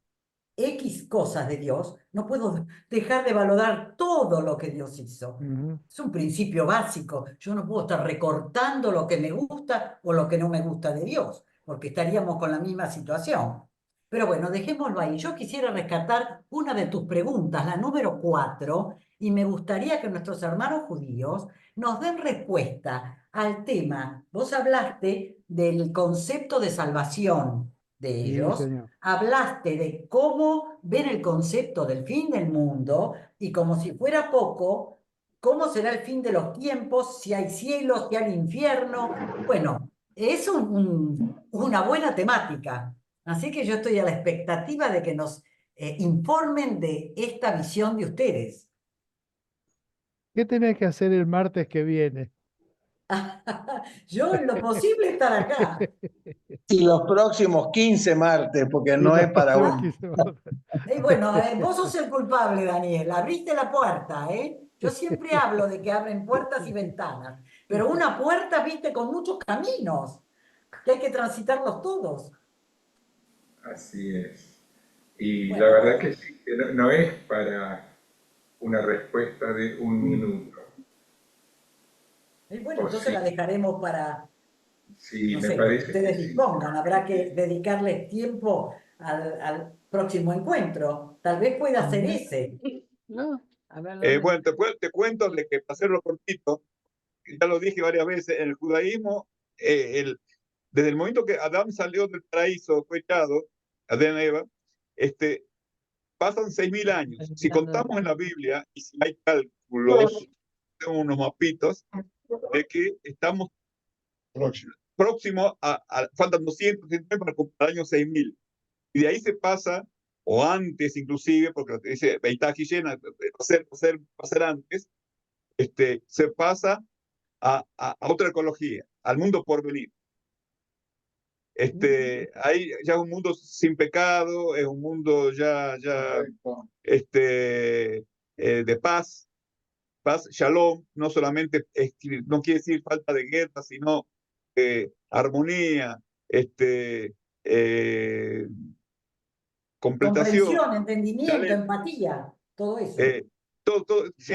X cosas de Dios, no puedo dejar de valorar todo lo que Dios hizo. Ujú. Es un principio básico. Yo no puedo estar recortando lo que me gusta o lo que no me gusta de Dios, porque estaríamos con la misma situación. Pero bueno, dejémoslo ahí. Yo quisiera rescatar una de tus preguntas, la número 4, y me gustaría que nuestros hermanos judíos nos den respuesta al tema. Vos hablaste del concepto de salvación de Sí, ellos, señor. hablaste de cómo ven el concepto del fin del mundo y como si fuera poco, cómo será el fin de los tiempos, si hay cielos, si hay infierno. Bueno, es una buena temática. Así que yo estoy a la expectativa de que nos informen de esta visión de ustedes. ¿Qué tenés que hacer el martes que viene? Yo en lo posible estar acá. Y los próximos 15 martes, porque Sí, no los es para próximos uno. 15 martes. Y bueno, vos sos el culpable, Daniel. Abriste la puerta, ¿eh? Yo siempre hablo de que abren puertas y ventanas, pero una puerta, viste, con muchos caminos, que hay que transitarlos todos. Así es. Y la Bueno, verdad que sí, que no es para una respuesta de un minuto. y bueno, O entonces sí, la dejaremos para, sí, no me sé, lo que parece que ustedes sí. dispongan. Habrá que dedicarles tiempo al próximo encuentro. Tal vez pueda ser Ujú. ese. No, a ver, Bueno, te cuento de que, para hacerlo cortito, ya lo dije varias veces, en el judaísmo, desde el momento que Adán salió del paraíso, fue echado, Adán y Eva, pasan 6.000 años. Si contamos en la Biblia, y si hay cálculos, tengo unos mapitos de que estamos próximos faltan 200 para cumplir el año 6000. Y de ahí se pasa, o antes inclusive, porque dice Beitaki llena, va a ser antes, se pasa a otra ecología, al mundo por venir. Hay ya un mundo sin pecado, es un mundo ya de paz, shalom, no solamente, no quiere decir falta de guerra, sino armonía, completación. Comprensión, entendimiento, empatía, todo eso. Todo, sí,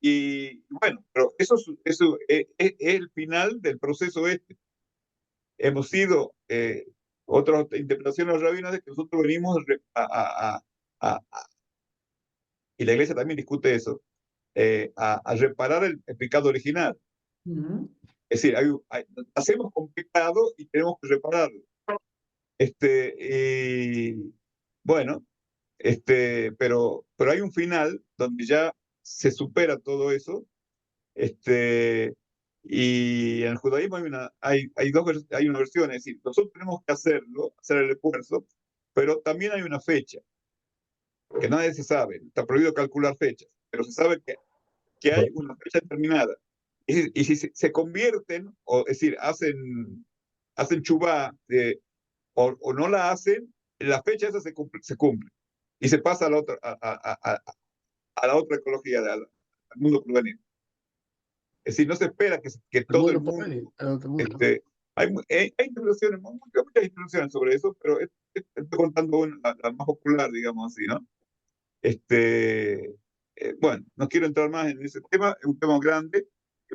y bueno, pero eso es el final del proceso Hemos sido, otras interpretaciones rabinas de que nosotros venimos y la iglesia también discute eso, a reparar el pecado original. Es decir, hacemos con pecado y tenemos que repararlo. Y bueno, pero hay un final donde ya se supera todo eso. Y en el judaísmo hay una versión, es decir, nosotros tenemos que hacer el esfuerzo, pero también hay una fecha, que nadie se sabe, está prohibido calcular fechas, pero se sabe que hay una fecha determinada. Y si se convierten, es decir, hacen chubá, o no la hacen, la fecha esa se cumple. Y se pasa a la otra, a la otra ecología, al mundo por venir. Es decir, no se espera que todo el mundo... hay interpretaciones, muchas interpretaciones sobre eso, pero estoy contando la más popular, digamos así, ¿no? Bueno, no quiero entrar más en ese tema, es un tema grande,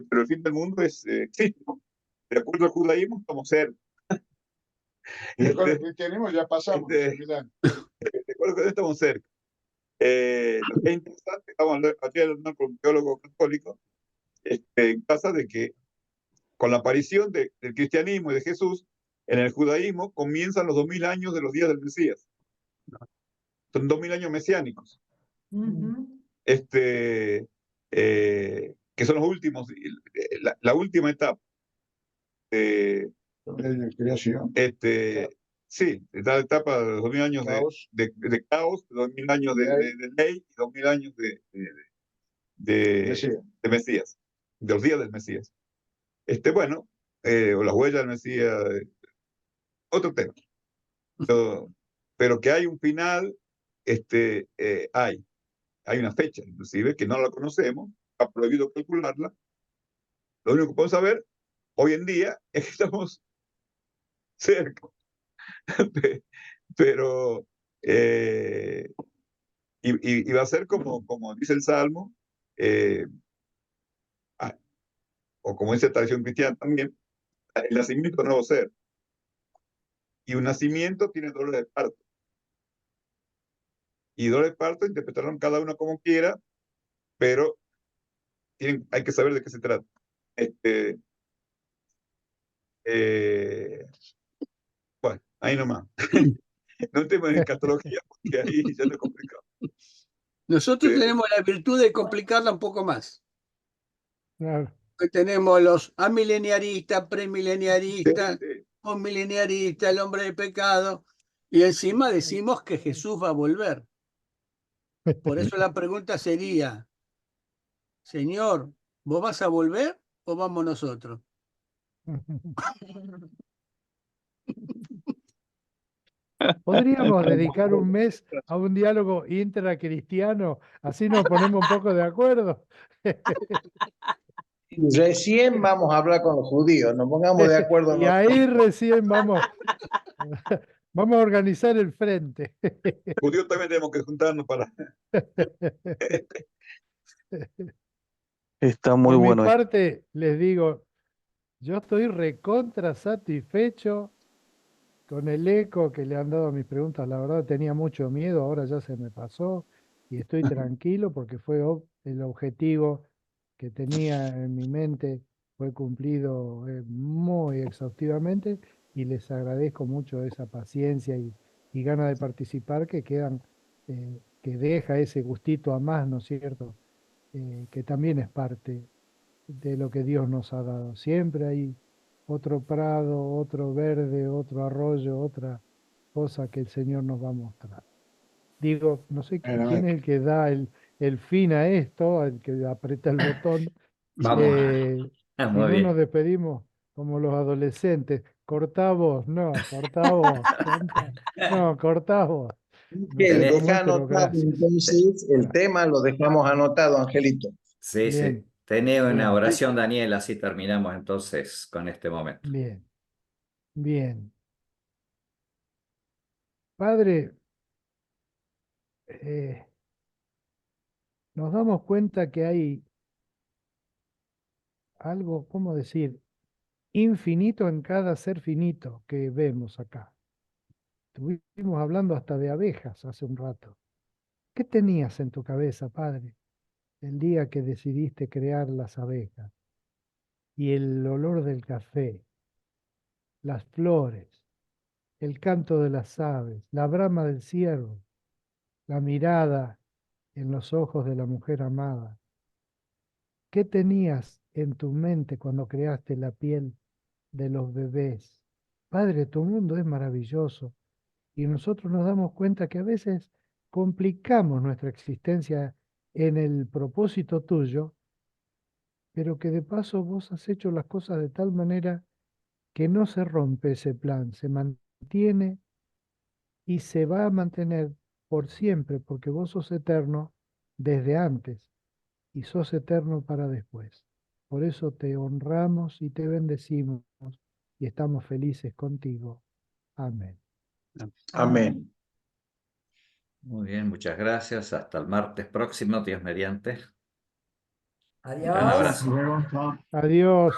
pero el fin del mundo existe, ¿no? De acuerdo al judaísmo, estamos cerca. De acuerdo al cristianismo ya pasamos. De acuerdo con eso, estamos cerca. Lo que es interesante, estamos hablando con un teólogo católico, en casa de que con la aparición del cristianismo y de Jesús, en el judaísmo comienzan los 2000 años de los días del Mesías. Son 2000 años mesiánicos. Que son los últimos, la última etapa. Creación. Sí, la etapa de los 2000 años de caos, 2000 años de ley y 2000 años de Mesías, de los días del Mesías. Bueno, o las huellas del Mesías, otro tema. Pero que hay un final, hay una fecha, inclusive, que no la conocemos, está prohibido calcularla. Lo único que podemos saber hoy en día es que estamos cerca. Pero, y va a ser como dice el Salmo, o como dice la tradición cristiana también, el nacimiento de un nuevo ser. Y un nacimiento tiene dolor de parto. Y dolor de parto interpretarán cada uno como quiera, pero hay que saber de qué se trata. Bueno, ahí nomás. No entremos en escatología, porque ahí ya es complicado. Nosotros tenemos la virtud de complicarla un poco más. Claro. Tenemos los amileniaristas, premileniaristas, postmileniaristas, el hombre de pecado, y encima decimos que Jesús va a volver. Por eso la pregunta sería, Señor, ¿vos vas a volver o vamos nosotros? Podríamos dedicar un mes a un diálogo intracristiano, así nos ponemos un poco de acuerdo. Recién vamos a hablar con los judíos, nos pongamos de acuerdo. Y ahí recién vamos a organizar el frente. Judíos también tenemos que juntarnos para... Está muy bueno. Por mi parte, les digo, yo estoy recontra satisfecho con el eco que le han dado a mis preguntas. La verdad tenía mucho miedo, ahora ya se me pasó y estoy tranquilo porque fue el objetivo que tenía en mi mente, fue cumplido muy exhaustivamente y les agradezco mucho esa paciencia y ganas de participar que quedan, que deja ese gustito a más, ¿no es cierto? que también es parte de lo que Dios nos ha dado. Siempre hay otro prado, otro verde, otro arroyo, otra cosa que el Señor nos va a mostrar. Digo, no sé quién es el que da el fin a esto, el que aprieta el botón. Vamos. Si Muy no bien. nos despedimos como los adolescentes. Cortá vos, no, cortá vos, no, cortá vos. Que No sé cómo deja es, pero anotado gracias. entonces el tema, lo dejamos anotado, Angelito. Sí, sí. Bien, Tenés una bien, oración, Daniel, así terminamos entonces con este momento. bien, bien. Padre, nos damos cuenta que hay algo, ¿cómo decir? Infinito en cada ser finito que vemos acá. Estuvimos hablando hasta de abejas hace un rato. ¿Qué tenías en tu cabeza, Padre, el día que decidiste crear las abejas? Y el olor del café, las flores, el canto de las aves, la brama del ciervo, la mirada en los ojos de la mujer amada. ¿Qué tenías en tu mente cuando creaste la piel de los bebés? Padre, tu mundo es maravilloso y nosotros nos damos cuenta que a veces complicamos nuestra existencia en el propósito tuyo, pero que de paso vos has hecho las cosas de tal manera que no se rompe ese plan, se mantiene y se va a mantener por siempre, porque vos sos eterno desde antes y sos eterno para después. Por eso te honramos y te bendecimos y estamos felices contigo. Amén. Amén. Muy bien, muchas gracias. Hasta el martes próximo, Dios mediante. Un gran Adiós. abrazo. Luego, chao. Adiós.